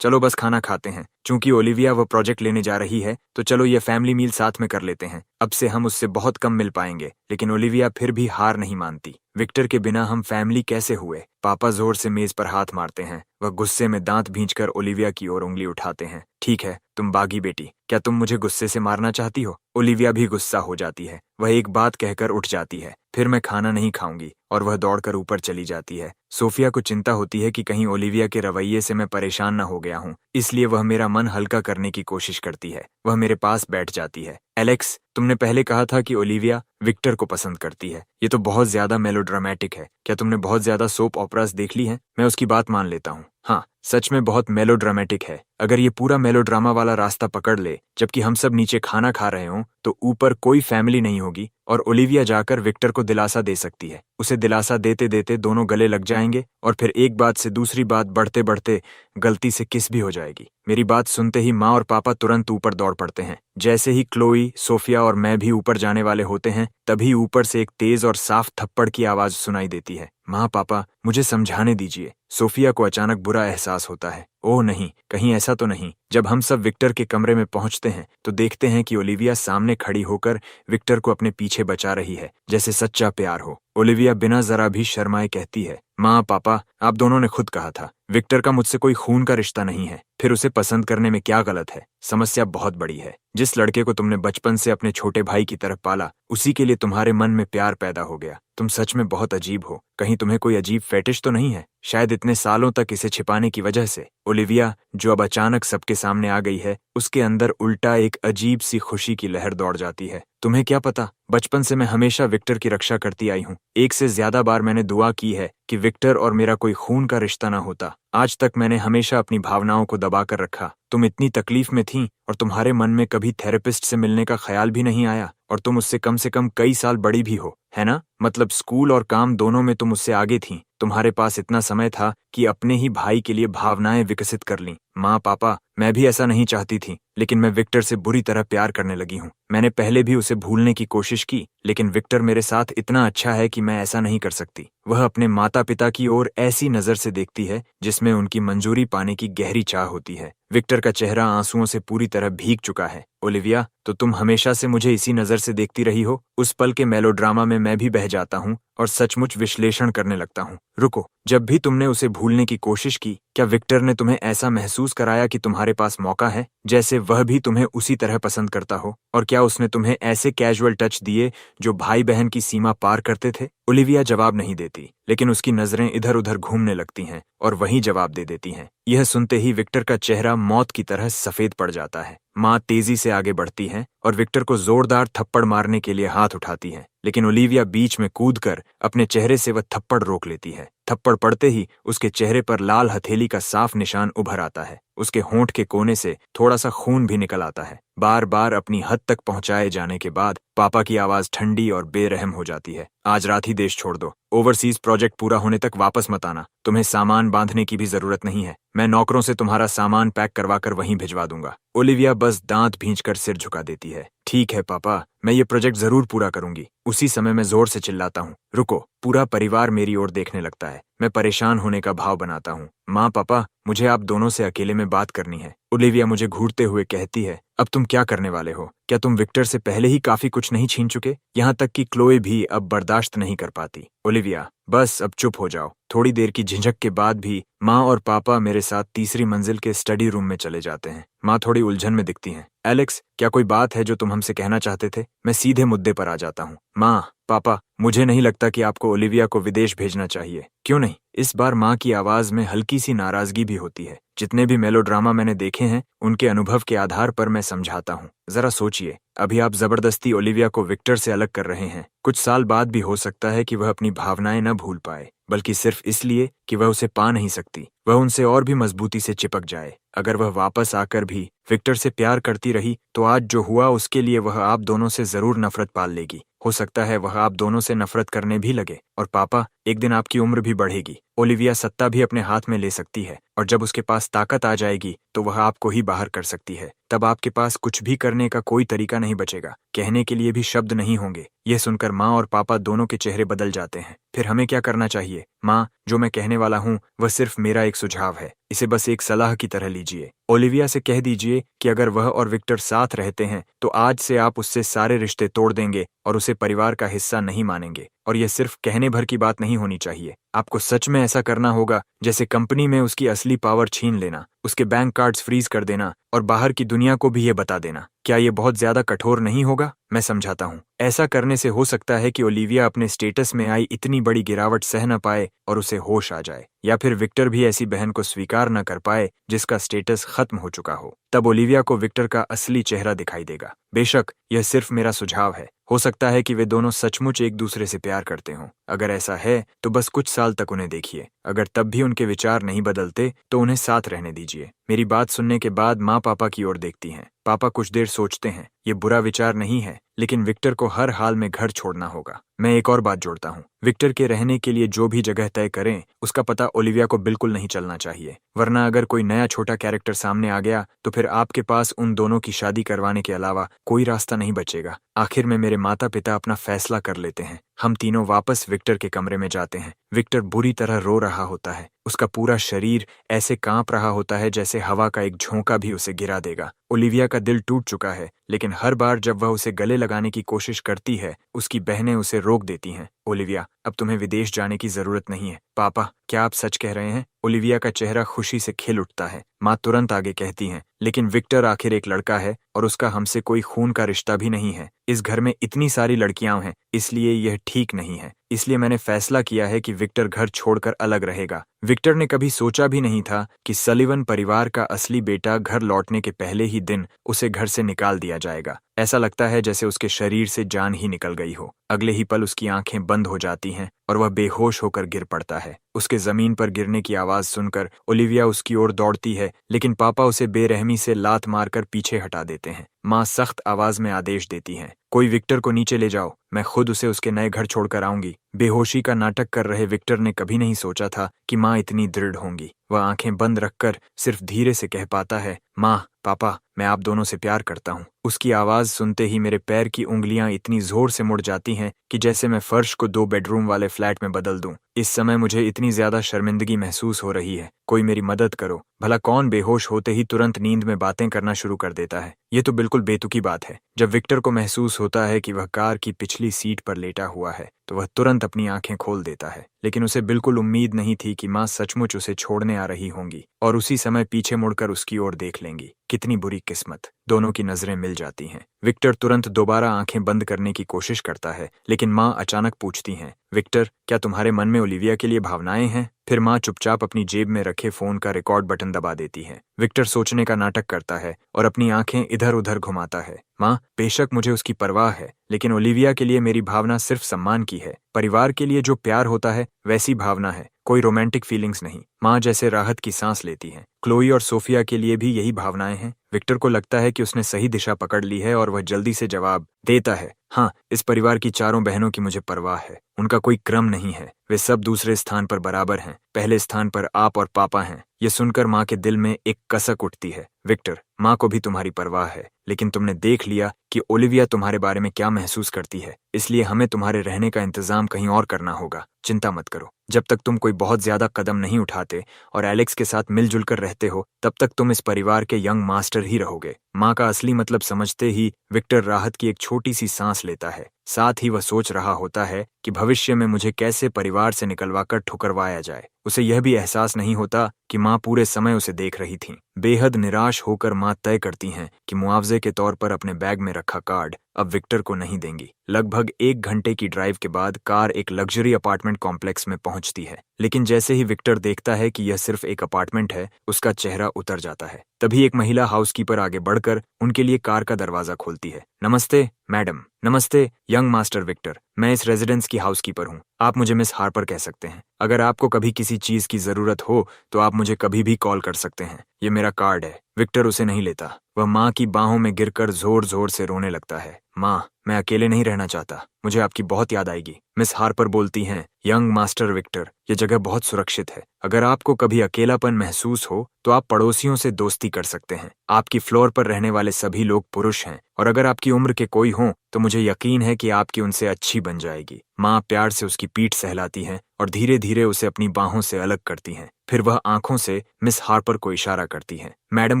चलो बस खाना खाते हैं। चूंकि ओलिविया वो प्रोजेक्ट लेने जा रही है तो चलो ये फैमिली मील साथ में कर लेते हैं। अब से हम उससे बहुत कम मिल पाएंगे। लेकिन ओलिविया फिर भी हार नहीं मानती। विक्टर के बिना हम फैमिली कैसे हुए? पापा जोर से मेज पर हाथ मारते हैं। वह गुस्से में दांत भींचकर ओलिविया की ओर उंगली उठाते हैं। ठीक है, तुम बागी बेटी, क्या तुम मुझे गुस्से से मारना चाहती हो? ओलिविया भी गुस्सा हो जाती है। वह एक बात कहकर उठ जाती है, फिर मैं खाना नहीं खाऊंगी, और वह दौड़कर ऊपर चली जाती है। सोफिया को चिंता होती है कि कहीं ओलिविया के रवैये से मैं परेशान न हो गया हूँ, इसलिए वह मेरा मन हल्का करने की कोशिश करती है। वह मेरे पास बैठ जाती है। एलेक्स, तुमने पहले कहा था कि ओलिविया विक्टर को पसंद करती है। ये तो बहुत ज्यादा मेलोड्रामेटिक है। क्या तुमने बहुत ज्यादा सोप ओपरास देख ली हैं? मैं उसकी बात मान लेता हूँ। हाँ, सच में बहुत मेलोड्रामेटिक है। अगर ये पूरा मेलोड्रामा वाला रास्ता पकड़ ले, जबकि हम सब नीचे खाना खा रहे हों, तो ऊपर कोई फैमिली नहीं होगी और ओलिविया जाकर विक्टर को दिलासा दे सकती है। उसे दिलासा देते देते दोनों गले लग जाएंगे और फिर एक बात से दूसरी बात बढ़ते बढ़ते गलती से किस भी हो जाएगी। मेरी बात सुनते ही माँ और पापा तुरंत ऊपर दौड़ पड़ते हैं। जैसे ही क्लोई, सोफिया और मैं भी ऊपर जाने वाले होते हैं, तभी ऊपर से एक तेज और साफ थप्पड़ की आवाज सुनाई देती है। माँ, पापा, मुझे समझाने दीजिए। सोफिया को अचानक बुरा एहसास होता है। ओह नहीं, कहीं ऐसा तो नहीं। जब हम सब विक्टर के कमरे में पहुंचते हैं तो देखते हैं कि ओलिविया सामने खड़ी होकर विक्टर को अपने पीछे बचा रही है, जैसे सच्चा प्यार हो। ओलिविया बिना जरा भी शर्माए कहती है, माँ पापा, आप दोनों ने खुद कहा था विक्टर का मुझसे कोई खून का रिश्ता नहीं है, फिर उसे पसंद करने में क्या गलत है? समस्या बहुत बड़ी है। जिस लड़के को तुमने बचपन से अपने छोटे भाई की तरफ पाला, उसी के लिए तुम्हारे मन में प्यार पैदा हो गया। तुम सच में बहुत अजीब हो। कहीं तुम्हें कोई अजीब फेटिश तो नहीं है? शायद इतने सालों तक इसे छिपाने की वजह से। ओलिविया, जो अब अचानक सबके सामने आ गई है, उसके अंदर उल्टा एक अजीब सी खुशी की लहर दौड़ जाती है। तुम्हें क्या पता, बचपन से मैं हमेशा विक्टर की रक्षा करती आई हूँ। एक से ज्यादा बार मैंने दुआ की है कि विक्टर और मेरा कोई खून का रिश्ता ना होता। आज तक मैंने हमेशा अपनी भावनाओं को दबा कर रखा। तुम इतनी तकलीफ में थीं और तुम्हारे मन में कभी थेरेपिस्ट से मिलने का ख्याल भी नहीं आया, और तुम उससे कम से कम कई साल बड़ी भी हो, है ना? मतलब स्कूल और काम दोनों में तुम उससे आगे थीं। तुम्हारे पास इतना समय था कि अपने ही भाई के लिए भावनाएं विकसित कर लीं। माँ पापा, मैं भी ऐसा नहीं चाहती थी, लेकिन मैं विक्टर से बुरी तरह प्यार करने लगी हूँ। मैंने पहले भी उसे भूलने की कोशिश की, लेकिन विक्टर मेरे साथ इतना अच्छा है कि मैं ऐसा नहीं कर सकती। वह अपने माता पिता की ओर ऐसी नजर से देखती है जिसमें उनकी मंजूरी पाने की गहरी चाह होती है। विक्टर का चेहरा आंसुओं से पूरी तरह भीग चुका है। ओलिविया, तो तुम हमेशा से मुझे इसी नजर से देखती रही हो? उस पल के मेलोड्रामा में मैं भी बह जाता हूँ और सचमुच विश्लेषण करने लगता हूँ। रुको, जब भी तुमने उसे भूलने की कोशिश की, क्या विक्टर ने तुम्हें ऐसा महसूस कराया कि तुम्हारे पास मौका है, जैसे वह भी तुम्हें उसी तरह पसंद करता हो? और क्या उसने तुम्हें ऐसे कैजुअल टच दिए जो भाई बहन की सीमा पार करते थे? ओलिविया जवाब नहीं देती, लेकिन उसकी नजरें इधर उधर घूमने लगती हैं और वही जवाब दे देती हैं। यह सुनते ही विक्टर का चेहरा मौत की तरह सफेद पड़ जाता है। माँ तेजी से आगे बढ़ती है और विक्टर को जोरदार थप्पड़ मारने के लिए हाथ उठाती है, लेकिन ओलिविया बीच में कूदकर अपने चेहरे से वह थप्पड़ रोक लेती है। थप्पड़ पड़ते ही उसके चेहरे पर लाल हथेली का साफ निशान उभर आता है। उसके होंठ के कोने से थोड़ा सा खून भी निकल आता है। बार बार अपनी हद तक पहुंचाए जाने के बाद पापा की आवाज ठंडी और बेरहम हो जाती है। आज रात ही देश छोड़ दो। ओवरसीज प्रोजेक्ट पूरा होने तक वापस मत आना। तुम्हें सामान बांधने की भी जरूरत नहीं है। मैं नौकरों से तुम्हारा सामान पैक करवाकर वहीं भिजवा दूंगा। ओलिविया बस दांत भींचकर सिर झुका देती है। ठीक है पापा, मैं ये प्रोजेक्ट जरूर पूरा करूंगी। उसी समय मैं जोर से चिल्लाता हूँ, रुको। पूरा परिवार मेरी ओर देखने लगता है। मैं परेशान होने का भाव बनाता हूँ। माँ पापा, मुझे आप दोनों से अकेले में बात करनी है। ओलिविया मुझे घूरते हुए कहती है, अब तुम क्या करने वाले हो? क्या तुम विक्टर से पहले ही काफी कुछ नहीं छीन चुके? यहाँ तक कि क्लोए भी अब बर्दाश्त नहीं कर पाती। ओलिविया, बस अब चुप हो जाओ। थोड़ी देर की झिझक के बाद भी माँ और पापा मेरे साथ तीसरी मंजिल के स्टडी रूम में चले जाते हैं। माँ थोड़ी उलझन में दिखती हैं। एलेक्स, क्या कोई बात है जो तुम हमसे कहना चाहते थे? मैं सीधे मुद्दे पर आ जाता हूँ। माँ पापा, मुझे नहीं लगता कि आपको ओलिविया को विदेश भेजना चाहिए। क्यों नहीं? इस बार माँ की आवाज में हल्की सी नाराजगी भी होती है। जितने भी मेलोड्रामा मैंने देखे हैं, उनके अनुभव के आधार पर मैं समझाता हूँ। जरा सोचिए, अभी आप जबरदस्ती ओलिविया को विक्टर से अलग कर रहे हैं। कुछ साल बाद भी हो सकता है कि वह अपनी भावनाएं न भूल पाए, बल्कि सिर्फ इसलिए कि वह उसे पा नहीं सकती। वह उनसे और भी मजबूती से चिपक जाए। अगर वह वापस आकर भी विक्टर से प्यार करती रही, तो आज जो हुआ उसके लिए वह आप दोनों से जरूर नफरत पाल लेगी। हो सकता है वह आप दोनों से नफरत करने भी लगे। और पापा, एक दिन आपकी उम्र भी बढ़ेगी। ओलिविया सत्ता भी अपने हाथ में ले सकती है, और जब उसके पास ताकत आ जाएगी तो वह आपको ही बाहर कर सकती है। तब आपके पास कुछ भी करने का कोई तरीका नहीं बचेगा। कहने के लिए भी शब्द नहीं होंगे। यह सुनकर माँ और पापा दोनों के चेहरे बदल जाते हैं। फिर हमें क्या करना चाहिए? माँ, जो मैं कहने वाला हूँ वह सिर्फ मेरा एक सुझाव है। इसे बस एक सलाह की तरह लीजिए। ओलिविया से कह दीजिए कि अगर वह और विक्टर साथ रहते हैं तो आज से आप उससे सारे रिश्ते तोड़ देंगे और उसे परिवार का हिस्सा नहीं मानेंगे। और यह सिर्फ कहने भर की बात नहीं होनी चाहिए। आपको सच में ऐसा करना होगा, जैसे कंपनी में उसकी असली पावर छीन लेना, उसके बैंक कार्ड्स फ्रीज कर देना और बाहर की दुनिया को भी ये बता देना। क्या ये बहुत ज्यादा कठोर नहीं होगा? मैं समझाता हूँ। ऐसा करने से हो सकता है कि ओलिविया अपने स्टेटस में आई इतनी बड़ी गिरावट सह न पाए और उसे होश आ जाए, या फिर विक्टर भी ऐसी बहन को स्वीकार न कर पाए जिसका स्टेटस खत्म हो चुका हो। तब ओलिविया को विक्टर का असली चेहरा दिखाई देगा। बेशक यह सिर्फ मेरा सुझाव है। हो सकता है कि वे दोनों सचमुच एक दूसरे से प्यार करते हों। अगर ऐसा है तो बस कुछ साल तक उन्हें देखिए। अगर तब भी उनके विचार नहीं बदलते तो उन्हें साथ रहने दीजिए। मेरी बात सुनने के बाद माँ पापा की ओर देखती हैं। पापा कुछ देर सोचते हैं। ये बुरा विचार नहीं है, लेकिन विक्टर को हर हाल में घर छोड़ना होगा। मैं एक और बात जोड़ता हूँ। विक्टर के रहने के लिए जो भी जगह तय करें, उसका पता ओलिविया को बिल्कुल नहीं चलना चाहिए, वरना अगर कोई नया छोटा कैरेक्टर सामने आ गया तो फिर आपके पास उन दोनों की शादी करवाने के अलावा कोई रास्ता नहीं बचेगा। आखिर में मेरे माता पिता अपना फैसला कर लेते हैं। हम तीनों वापस विक्टर के कमरे में जाते हैं। विक्टर बुरी तरह रो रहा होता है। उसका पूरा शरीर ऐसे कांप रहा होता है जैसे हवा का एक झोंका भी उसे गिरा देगा। ओलिविया का दिल टूट चुका है, लेकिन हर बार जब वह उसे गले लगाने की कोशिश करती है, उसकी बहनें उसे रोक देती हैं। ओलिविया, अब तुम्हें विदेश जाने की जरूरत नहीं है। पापा, क्या आप सच कह रहे हैं? ओलिविया का चेहरा खुशी से खिल उठता है। माँ तुरंत आगे कहती हैं, लेकिन विक्टर आखिर एक लड़का है और उसका हमसे कोई खून का रिश्ता भी नहीं है। इस घर में इतनी सारी लड़कियां हैं, इसलिए यह ठीक नहीं है। इसलिए मैंने फैसला किया है कि विक्टर घर छोड़कर अलग रहेगा। विक्टर ने कभी सोचा भी नहीं था कि सलिवन परिवार का असली बेटा घर लौटने के पहले ही दिन उसे घर से निकाल दिया जाएगा। ऐसा लगता है जैसे उसके शरीर से जान ही निकल गई हो। अगले ही पल उसकी आंखें बंद हो जाती हैं और वह बेहोश होकर गिर पड़ता है। उसके जमीन पर गिरने की आवाज सुनकर ओलिविया उसकी ओर दौड़ती है, लेकिन पापा उसे बेरहमी से लात मारकर पीछे हटा देते हैं। माँ सख्त आवाज में आदेश देती हैं, कोई विक्टर को नीचे ले जाओ, मैं खुद उसे उसके नए घर छोड़कर आऊंगी। बेहोशी का नाटक कर रहे विक्टर ने कभी नहीं सोचा था कि माँ इतनी दृढ़ होंगी। वह आंखें बंद रखकर सिर्फ धीरे से कह पाता है, माँ, पापा, मैं आप दोनों से प्यार करता हूँ। उसकी आवाज सुनते ही मेरे पैर की उंगलियां इतनी जोर से मुड़ जाती हैं कि जैसे मैं फर्श को 2 बेडरूम वाले फ्लैट में बदल दूं। इस समय मुझे इतनी ज्यादा शर्मिंदगी महसूस हो रही है। कोई मेरी मदद करो। भला कौन बेहोश होते ही तुरंत नींद में बातें करना शुरू कर देता है? ये तो बिल्कुल बेतुकी बात है। जब विक्टर को महसूस होता है कि वह कार की पिछली सीट पर लेटा हुआ है, तो वह तुरंत अपनी आंखें खोल देता है। लेकिन उसे बिल्कुल उम्मीद नहीं थी कि माँ सचमुच उसे छोड़ने आ रही होंगी और उसी समय पीछे मुड़कर उसकी ओर देख लेंगी। कितनी बुरी किस्मत। दोनों की नजरें मिल जाती हैं। विक्टर तुरंत दोबारा आंखें बंद करने की कोशिश करता है, लेकिन माँ अचानक पूछती हैं, विक्टर, क्या तुम्हारे मन में ओलिविया के लिए भावनाएं हैं? फिर माँ चुपचाप अपनी जेब में रखे फोन का रिकॉर्ड बटन दबा देती है। विक्टर सोचने का नाटक करता है और अपनी आंखें इधर उधर घुमाता है। माँ, बेशक मुझे उसकी परवाह है, लेकिन ओलिविया के लिए मेरी भावना सिर्फ सम्मान की है। परिवार के लिए जो प्यार होता है वैसी भावना है, कोई रोमांटिक फीलिंग्स नहीं। माँ जैसे राहत की सांस लेती है। क्लोई और सोफिया के लिए भी यही भावनाएं हैं। विक्टर को लगता है कि उसने सही दिशा पकड़ ली है और वह जल्दी से जवाब देता है, हाँ, इस परिवार की चारों बहनों की मुझे परवाह है। उनका कोई क्रम नहीं है, वे सब दूसरे स्थान पर बराबर हैं। पहले स्थान पर आप और पापा हैं। ये सुनकर माँ के दिल में एक कसक उठती है। विक्टर, माँ को भी तुम्हारी परवाह है, लेकिन तुमने देख लिया कि ओलिविया तुम्हारे बारे में क्या महसूस करती है, इसलिए हमें तुम्हारे रहने का इंतजाम कहीं और करना होगा। चिंता मत करो। जब तक तुम कोई बहुत ज्यादा कदम नहीं उठाते और एलेक्स के साथ मिलजुल कर रहते हो, तब तक तुम इस परिवार के यंग मास्टर ही रहोगे। माँ का असली मतलब समझते ही विक्टर राहत की एक छोटी सी सांस लेता है। साथ ही वह सोच रहा होता है कि भविष्य में मुझे कैसे परिवार से निकलवाकर ठुकरवाया जाए। उसे यह भी एहसास नहीं होता कि माँ पूरे समय उसे देख रही थी। बेहद निराश होकर माँ तय करती हैं कि मुआवजे के तौर पर अपने बैग में रखा कार्ड अब विक्टर को नहीं देंगी। लगभग 1 घंटे की ड्राइव के बाद कार एक लग्जरी अपार्टमेंट कॉम्प्लेक्स में पहुंचती है, लेकिन जैसे ही विक्टर देखता है कि यह सिर्फ एक अपार्टमेंट है, उसका चेहरा उतर जाता है। तभी एक महिला हाउसकीपर आगे बढ़कर उनके लिए कार का दरवाजा खोलती है। नमस्ते मैडम। नमस्ते यंग मास्टर विक्टर, मैं इस रेजिडेंस की हाउसकीपर हूँ। आप मुझे मिस हार्पर कह सकते हैं। अगर आपको कभी किसी चीज की जरूरत हो तो आप मुझे कभी भी कॉल कर सकते हैं। ये मेरा कार्ड है। विक्टर उसे नहीं लेता। वह माँ की बाहों में गिरकर जोर जोर से रोने लगता है। माँ, मैं अकेले नहीं रहना चाहता, मुझे आपकी बहुत याद आएगी। मिस हार्पर बोलती हैं, यंग मास्टर विक्टर, ये जगह बहुत सुरक्षित है। अगर आपको कभी अकेलापन महसूस हो तो आप पड़ोसियों से दोस्ती कर सकते हैं। आपकी फ्लोर पर रहने वाले सभी लोग पुरुष हैं और अगर आपकी उम्र के कोई हों तो मुझे यकीन है कि आपकी उनसे अच्छी बन जाएगी। माँ प्यार से उसकी पीठ सहलाती हैं और धीरे धीरे उसे अपनी बाहों से अलग करती हैं। फिर वह आंखों से मिस हार्पर को इशारा करती हैं। मैडम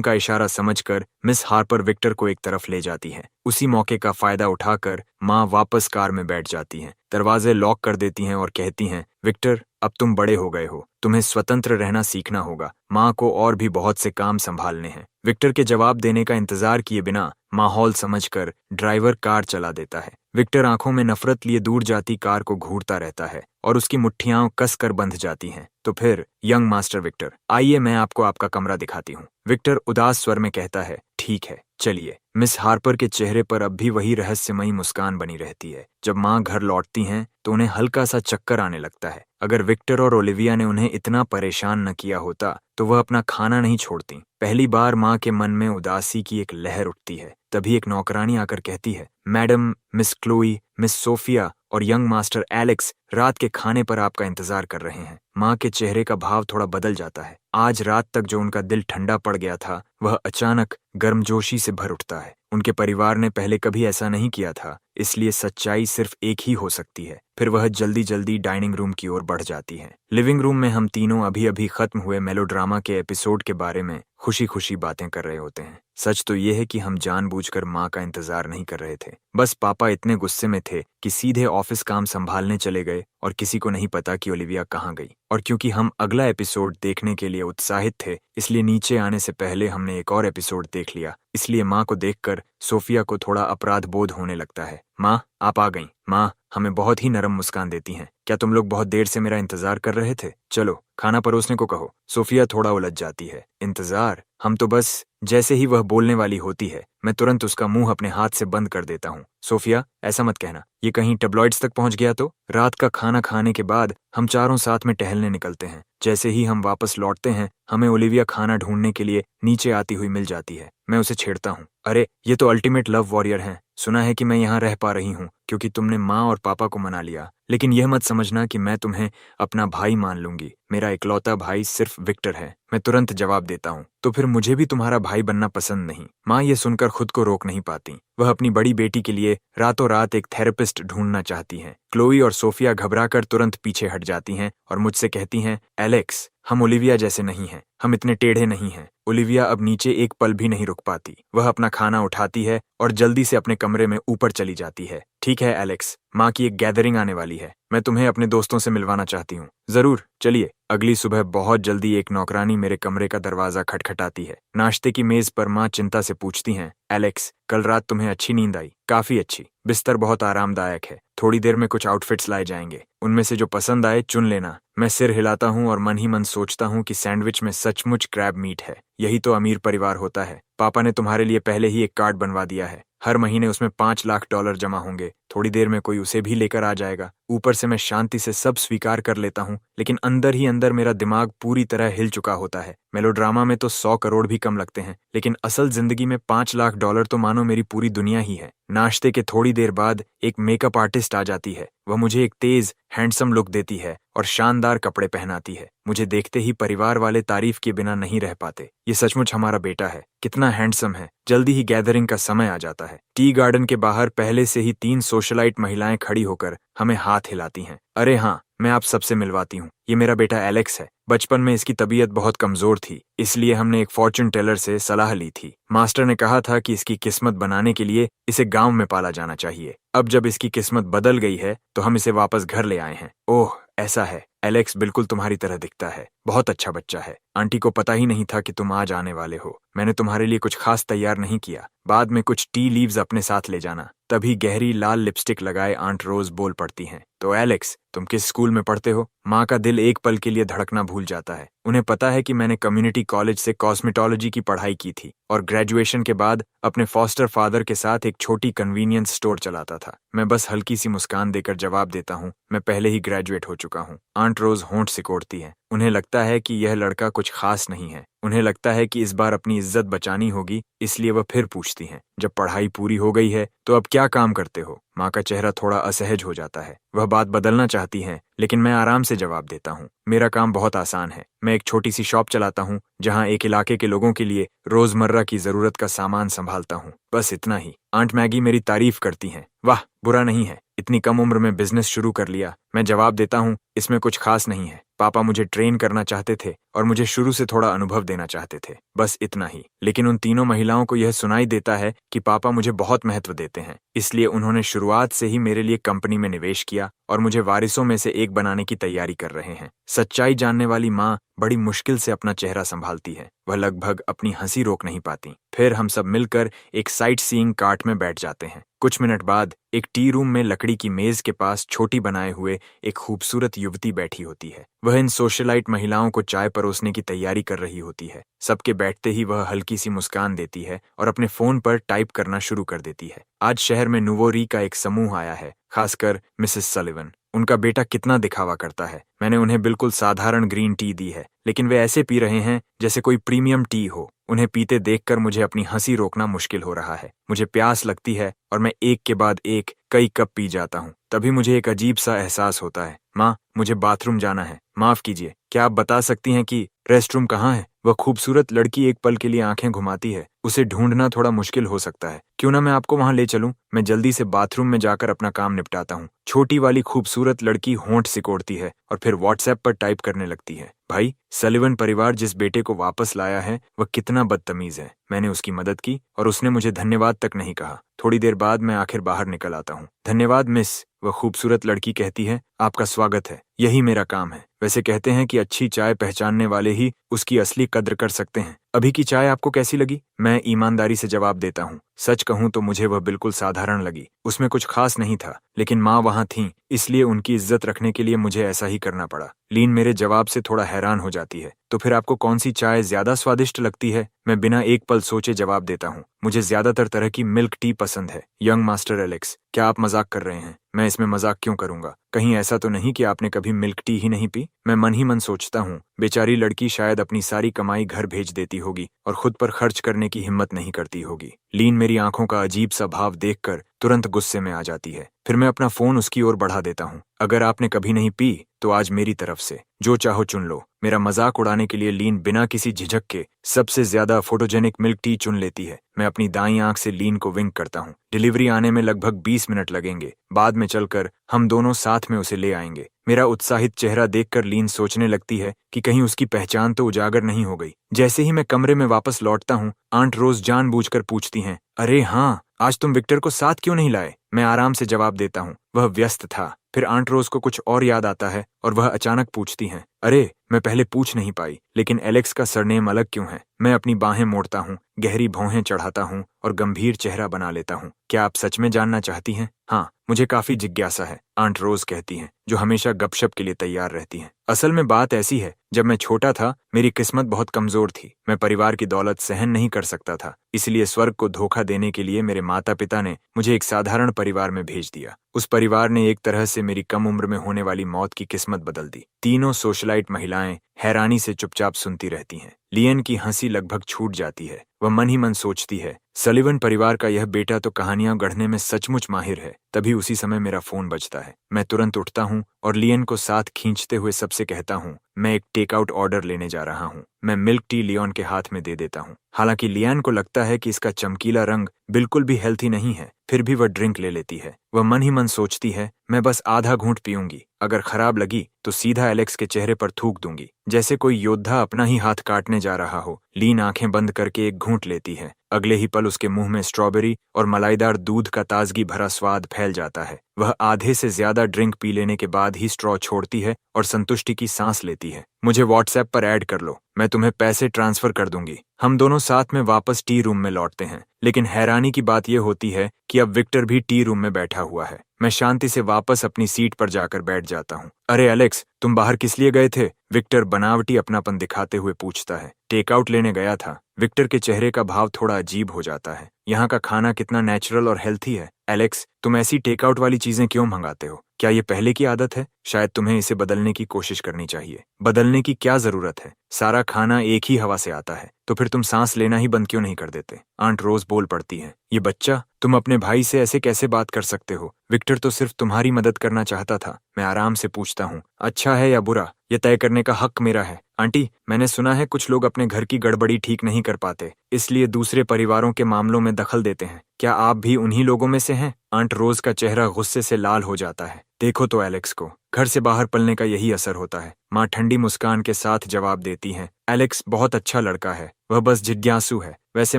का इशारा समझकर मिस हार्पर विक्टर को एक तरफ ले जाती हैं। उसी मौके का फायदा उठाकर माँ वापस कार में बैठ जाती हैं, दरवाजे लॉक कर देती हैं और कहती हैं, विक्टर, अब तुम बड़े हो गए हो, तुम्हें स्वतंत्र रहना सीखना होगा। माँ को और भी बहुत से काम संभालने हैं। विक्टर के जवाब देने का इंतजार किए बिना माहौल समझकर ड्राइवर कार चला देता है। विक्टर आंखों में नफरत लिए दूर जाती कार को घूरता रहता है और उसकी मुट्ठियां कसकर बंध जाती हैं। तो फिर यंग मास्टर विक्टर, आइए मैं आपको आपका कमरा दिखाती हूँ। विक्टर उदास स्वर में कहता है, ठीक है, चलिए। मिस हार्पर के चेहरे पर अब भी वही रहस्यमयी मुस्कान बनी रहती है। जब माँ घर लौटती हैं तो उन्हें हल्का सा चक्कर आने लगता है। अगर विक्टर और ओलिविया ने उन्हें इतना परेशान न किया होता तो वह अपना खाना नहीं छोड़ती। पहली बार माँ के मन में उदासी की एक लहर उठती है। तभी एक नौकरानी आकर कहती है, madam, miss Chloe, miss Sophia और यंग मास्टर एलेक्स रात के खाने पर आपका इंतजार कर रहे हैं। माँ के चेहरे का भाव थोड़ा बदल जाता है। आज रात तक जो उनका दिल ठंडा पड़ गया था वह अचानक गर्मजोशी से भर उठता है। उनके परिवार ने पहले कभी ऐसा नहीं किया था इसलिए सच्चाई सिर्फ एक ही हो सकती है। फिर वह जल्दी जल्दी डाइनिंग रूम की ओर बढ़ जाती है। लिविंग रूम में हम तीनों अभी अभी खत्म हुए मेलोड्रामा के एपिसोड के बारे में खुशी खुशी बातें कर रहे होते हैं। सच तो ये है कि हम जानबूझकर माँ का इंतजार नहीं कर रहे थे। बस पापा इतने गुस्से में थे कि सीधे ऑफिस काम संभालने चले गए और किसी को नहीं पता कि ओलिविया कहाँ गई। और क्योंकि हम अगला एपिसोड देखने के लिए उत्साहित थे, इसलिए नीचे आने से पहले हमने एक और एपिसोड देख लिया। इसलिए माँ को देखकर सोफिया को थोड़ा अपराध बोध होने लगता है। माँ, आप आ गईं। माँ हमें बहुत ही नरम मुस्कान देती हैं। क्या तुम लोग बहुत देर से मेरा इंतजार कर रहे थे? चलो खाना परोसने को कहो। सोफिया थोड़ा उलझ जाती है। इंतजार? हम तो बस। जैसे ही वह बोलने वाली होती है, मैं तुरंत उसका मुंह अपने हाथ से बंद कर देता हूँ। सोफिया, ऐसा मत कहना। ये कहीं टेब्लॉइड्स तक पहुंच गया तो? रात का खाना खाने के बाद हम चारों साथ में टहलने निकलते हैं। जैसे ही हम वापस लौटते हैं, हमें ओलिविया खाना ढूंढने के लिए नीचे आती हुई मिल जाती है। मैं उसे छेड़ता हूँ। अरे, ये तो अल्टीमेट लव वॉरियर हैं। सुना है कि मैं यहाँ रह पा रही हूँ क्योंकि तुमने माँ और पापा को मना लिया। लेकिन यह मत समझना कि मैं तुम्हें अपना भाई मान लूंगी। मेरा इकलौता भाई सिर्फ विक्टर है। मैं तुरंत जवाब देता हूँ। तो फिर मुझे भी तुम्हारा भाई बनना पसंद नहीं। माँ ये सुनकर खुद को रोक नहीं पाती। वह अपनी बड़ी बेटी के लिए रातों रात एक थेरेपिस्ट ढूंढना चाहती हैं। क्लोई और सोफिया घबराकर तुरंत पीछे हट जाती हैं और मुझसे कहती हैं, एलेक्स, हम ओलिविया जैसे नहीं हैं। हम इतने टेढ़े नहीं हैं। ओलिविया अब नीचे एक पल भी नहीं रुक पाती। वह अपना खाना उठाती है और जल्दी से अपने कमरे में ऊपर चली जाती है। ठीक है एलेक्स, माँ की एक गैदरिंग आने वाली है। मैं तुम्हें अपने दोस्तों से मिलवाना चाहती हूँ। जरूर, चलिए। अगली सुबह बहुत जल्दी एक नौकरानी मेरे कमरे का दरवाजा खटखटाती है। नाश्ते की मेज पर माँ चिंता से पूछती हैं, एलेक्स, कल रात तुम्हें अच्छी नींद आई? काफी अच्छी। बिस्तर बहुत आरामदायक है। थोड़ी देर में कुछ आउटफिट्स लाए जाएंगे। उनमें से जो पसंद आए चुन लेना। मैं सिर हिलाता हूँ और मन ही मन सोचता हूँ कि सैंडविच में सचमुच क्रैब मीट है। यही तो अमीर परिवार होता है। पापा ने तुम्हारे लिए पहले ही एक कार्ड बनवा दिया है। हर महीने उसमें $5 लाख जमा होंगे। थोड़ी देर में कोई उसे भी लेकर आ जाएगा। ऊपर से मैं शांति से सब स्वीकार कर लेता हूँ, लेकिन अंदर ही अंदर मेरा दिमाग पूरी तरह हिल चुका होता है। मेलोड्रामा में तो 100 करोड़ भी कम लगते हैं, लेकिन असल जिंदगी में $5 लाख तो मानो मेरी पूरी दुनिया ही है। नाश्ते के थोड़ी देर बाद एक मेकअप आर्टिस्ट आ जाती है। वह मुझे एक तेज हैंडसम लुक देती है और शानदार कपड़े पहनाती है। मुझे देखते ही परिवार वाले तारीफ के बिना नहीं रह पाते। ये सचमुच हमारा बेटा है। कितना हैंडसम है। जल्दी ही गैदरिंग का समय आ जाता है। टी गार्डन के बाहर पहले से ही 3 सोशलाइट महिलाएं खड़ी होकर हमें हाथ हिलाती हैं। अरे हाँ, मैं आप सबसे मिलवाती हूँ। ये मेरा बेटा एलेक्स है। बचपन में इसकी तबीयत बहुत कमजोर थी, इसलिए हमने एक फॉर्चून टेलर से सलाह ली थी। मास्टर ने कहा था कि इसकी किस्मत बनाने के लिए इसे गांव में पाला जाना चाहिए। अब जब इसकी किस्मत बदल गई है तो हम इसे वापस घर ले आए हैं। ओह, ऐसा है। एलेक्स बिल्कुल तुम्हारी तरह दिखता है। बहुत अच्छा बच्चा है। आंटी को पता ही नहीं था कि तुम आज आने वाले हो। मैंने तुम्हारे लिए कुछ खास तैयार नहीं किया। बाद में कुछ टी लीव्स अपने साथ ले जाना। तभी गहरी लाल लिपस्टिक लगाए आंट रोज बोल पड़ती हैं, तो एलेक्स, तुम किस स्कूल में पढ़ते हो? माँ का दिल एक पल के लिए धड़कना भूल जाता है। उन्हें पता है कि मैंने कम्युनिटी कॉलेज से कॉस्मेटोलॉजी की पढ़ाई की थी और ग्रेजुएशन के बाद अपने फॉस्टर फादर के साथ एक छोटी कन्वीनियंस स्टोर चलाता था। मैं बस हल्की सी मुस्कान देकर जवाब देता हूँ, मैं पहले ही ग्रेजुएट हो चुका हूँ। आंट रोज होंठ सिकोड़ती है। उन्हें लगता है कि यह लड़का कुछ खास नहीं है। उन्हें लगता है कि इस बार अपनी इज्जत बचानी होगी, इसलिए वह फिर पूछती हैं, जब पढ़ाई पूरी हो गई है तो अब क्या काम करते हो? माँ का चेहरा थोड़ा असहज हो जाता है। वह बात बदलना चाहती हैं, लेकिन मैं आराम से जवाब देता हूँ, मेरा काम बहुत आसान है। मैं एक छोटी सी शॉप चलाता हूँ जहाँ एक इलाके के लोगों के लिए रोजमर्रा की जरूरत का सामान संभालता हूँ। बस इतना ही। आंट मैगी मेरी तारीफ करती हैं। वाह, बुरा नहीं है। इतनी कम उम्र में बिजनेस शुरू कर लिया। मैं जवाब देता हूँ, इसमें कुछ खास नहीं है। पापा मुझे ट्रेन करना चाहते थे और मुझे शुरू से थोड़ा अनुभव देना चाहते थे। बस इतना ही। लेकिन उन तीनों महिलाओं को यह सुनाई देता है कि पापा मुझे बहुत महत्व देते हैं, इसलिए उन्होंने शुरुआत से ही मेरे लिए कंपनी में निवेश किया और मुझे वारिसों में से एक बनाने की तैयारी कर रहे हैं। सच्चाई जानने वाली माँ बड़ी मुश्किल से अपना चेहरा संभालती है। वह लगभग अपनी हंसी रोक नहीं पाती। फिर हम सब मिलकर एक साइट सीइंग कार्ट में बैठ जाते हैं। कुछ मिनट बाद एक टी रूम में लकड़ी की मेज के पास छोटी बनाए हुए एक खूबसूरत युवती बैठी होती है। वह इन सोशलाइट महिलाओं को चाय परोसने की तैयारी कर रही होती है। सबके बैठते ही वह हल्की सी मुस्कान देती है और अपने फोन पर टाइप करना शुरू कर देती है। आज शहर में नुवोरी का एक समूह आया है, खासकर मिसेस सलिवन। उनका बेटा कितना दिखावा करता है। मैंने उन्हें बिल्कुल साधारण ग्रीन टी दी है, लेकिन वे ऐसे पी रहे हैं जैसे कोई प्रीमियम टी हो। उन्हें पीते देखकर मुझे अपनी हंसी रोकना मुश्किल हो रहा है। मुझे प्यास लगती है और मैं एक के बाद एक कई कप पी जाता हूँ। तभी मुझे एक अजीब सा एहसास होता है। माँ, मुझे बाथरूम जाना है। माफ कीजिए, क्या आप बता सकती हैं कि रेस्टरूम कहाँ है? वह खूबसूरत लड़की एक पल के लिए आंखें घुमाती है। उसे ढूंढना थोड़ा मुश्किल हो सकता है। क्यों ना मैं आपको वहां ले चलूं? मैं जल्दी से बाथरूम में जाकर अपना काम निपटाता हूँ। छोटी वाली खूबसूरत लड़की होंठ सिकोड़ती है और फिर व्हाट्सएप पर टाइप करने लगती है। भाई, सलिवन परिवार जिस बेटे को वापस लाया है वह कितना बदतमीज है। मैंने उसकी मदद की और उसने मुझे धन्यवाद तक नहीं कहा। थोड़ी देर बाद मैं आखिर बाहर निकल आता हूँ। धन्यवाद मिस, वह खूबसूरत लड़की कहती है। आपका स्वागत है, यही मेरा काम है। वैसे कहते हैं कि अच्छी चाय पहचानने वाले ही उसकी असली कद्र कर सकते हैं। अभी की चाय आपको कैसी लगी? मैं ईमानदारी से जवाब देता हूँ। सच कहूँ तो मुझे वह बिल्कुल साधारण लगी। उसमें कुछ खास नहीं था, लेकिन माँ वहां थीं, इसलिए उनकी इज्जत रखने के लिए मुझे ऐसा ही करना पड़ा। लीन मेरे जवाब से थोड़ा हैरान हो जाती है। तो फिर आपको कौन सी चाय ज्यादा स्वादिष्ट लगती है? मैं बिना एक पल सोचे जवाब देता हूँ। मुझे ज्यादातर तरह की मिल्क टी पसंद है। यंग मास्टर एलेक्स, क्या आप मजाक कर रहे हैं? मैं इसमें मजाक क्यों करूंगा? कहीं ऐसा तो नहीं कि आपने कभी मिल्क टी ही नहीं पी? मैं मन ही मन सोचता हूँ, बेचारी लड़की शायद अपनी सारी कमाई घर भेज देती होगी और खुद पर खर्च करने की हिम्मत नहीं करती होगी। लीन मेरी आंखों का अजीब सा भाव देखकर तुरंत गुस्से में आ जाती है। फिर मैं अपना फोन उसकी ओर बढ़ा देता हूँ। अगर आपने कभी नहीं पी तो आज मेरी तरफ से जो चाहो चुन लो। मेरा मजाक उड़ाने के लिए लीन बिना किसी झिझक के सबसे ज्यादा फोटोजेनिक मिल्क टी चुन लेती है। मैं अपनी दाईं आंख से लीन को विंक करता हूँ। डिलीवरी आने में लगभग 20 मिनट लगेंगे। बाद में चलकर हम दोनों साथ में उसे ले आएंगे। मेरा उत्साहित चेहरा देखकर लीन सोचने लगती है कि कहीं उसकी पहचान तो उजागर नहीं हो गई। जैसे ही मैं कमरे में वापस लौटता हूँ, आंट रोज जानबूझकर पूछती हैं, अरे हाँ, आज तुम विक्टर को साथ क्यों नहीं लाए? मैं आराम से जवाब देता हूँ, वह व्यस्त था। फिर आंट रोज को कुछ और याद आता है और वह अचानक पूछती हैं, अरे मैं पहले पूछ नहीं पाई, लेकिन एलेक्स का सरनेम अलग क्यों है? मैं अपनी बाहें मोड़ता हूँ, गहरी भौहें चढ़ाता हूँ और गंभीर चेहरा बना लेता हूँ। क्या आप सच में जानना चाहती हैं? हाँ, मुझे काफी जिज्ञासा है, आंट रोज कहती हैं, जो हमेशा गपशप के लिए तैयार रहती हैं। असल में बात ऐसी है, जब मैं छोटा था मेरी किस्मत बहुत कमजोर थी। मैं परिवार की दौलत सहन नहीं कर सकता था, इसलिए स्वर्ग को धोखा देने के लिए मेरे माता पिता ने मुझे एक साधारण परिवार में भेज दिया। उस परिवार ने एक तरह से मेरी कम उम्र में होने वाली मौत की किस्मत बदल दी। तीनों सोशलाइट महिलाएं हैरानी से चुपचाप सुनती रहती हैं। लियन की हंसी लगभग छूट जाती है। वह मन ही मन सोचती है, सलिवन परिवार का यह बेटा तो कहानियां गढ़ने में सचमुच माहिर है। तभी उसी समय मेरा फोन बजता है। मैं तुरंत उठता हूँ और लियन को साथ खींचते हुए सबसे कहता हूँ, मैं एक टेकआउट ऑर्डर लेने जा रहा हूँ। मैं मिल्क टी लियोन के हाथ में दे देता हूँ। हालांकि लियन को लगता है कि इसका चमकीला रंग बिल्कुल भी हेल्थी नहीं है, फिर भी वह ड्रिंक ले लेती है। वह मन ही मन सोचती है, मैं बस आधा घूंट पीऊंगी, अगर खराब लगी तो सीधा एलेक्स के चेहरे पर थूक दूंगी, जैसे कोई योद्धा अपना ही हाथ काटने जा रहा हो। लीन आंखें बंद करके एक घूंट लेती है। अगले ही पल उसके मुंह में स्ट्रॉबेरी और मलाईदार दूध का ताजगी भरा स्वाद फैल जाता है। वह आधे से ज्यादा ड्रिंक पी लेने के बाद ही स्ट्रॉ छोड़ती है और संतुष्टि की सांस लेती है। मुझे व्हाट्सएप पर ऐड कर लो, मैं तुम्हें पैसे ट्रांसफर कर दूंगी। हम दोनों साथ में वापस टी रूम में लौटते हैं, लेकिन हैरानी की बात यह होती है कि अब विक्टर भी टी रूम में बैठा हुआ है। मैं शांति से वापस अपनी सीट पर जाकर बैठ जाता हूँ। अरे एलेक्स, तुम बाहर किस लिए गए थे? विक्टर बनावटी अपनापन दिखाते हुए पूछता है। टेकआउट लेने गया था। विक्टर के चेहरे का भाव थोड़ा अजीब हो जाता है। यहाँ का खाना कितना नेचुरल और हेल्थी है। एलेक्स, तुम ऐसी टेकआउट वाली चीजें क्यों मंगाते हो? क्या ये पहले की आदत है? शायद तुम्हें इसे बदलने की कोशिश करनी चाहिए। बदलने की क्या जरूरत है? सारा खाना एक ही हवा से आता है, तो फिर तुम सांस लेना ही बंद क्यों नहीं कर देते? आंट रोज बोल पड़ती है, ये बच्चा, तुम अपने भाई से ऐसे कैसे बात कर सकते हो? विक्टर तो सिर्फ तुम्हारी मदद करना चाहता था। मैं आराम से पूछता हूँ, अच्छा है या बुरा, यह तय करने का हक मेरा है। आंटी, मैंने सुना है कुछ लोग अपने घर की गड़बड़ी ठीक नहीं कर पाते, इसलिए दूसरे परिवारों के मामलों में दखल देते हैं। क्या आप भी उन्हीं लोगों में से हैं? आंट रोज का चेहरा गुस्से से लाल हो जाता है। देखो तो एलेक्स को घर से बाहर पलने का यही असर होता है। माँ ठंडी मुस्कान के साथ जवाब देती हैं, एलेक्स बहुत अच्छा लड़का है, वह बस जिज्ञासु है। वैसे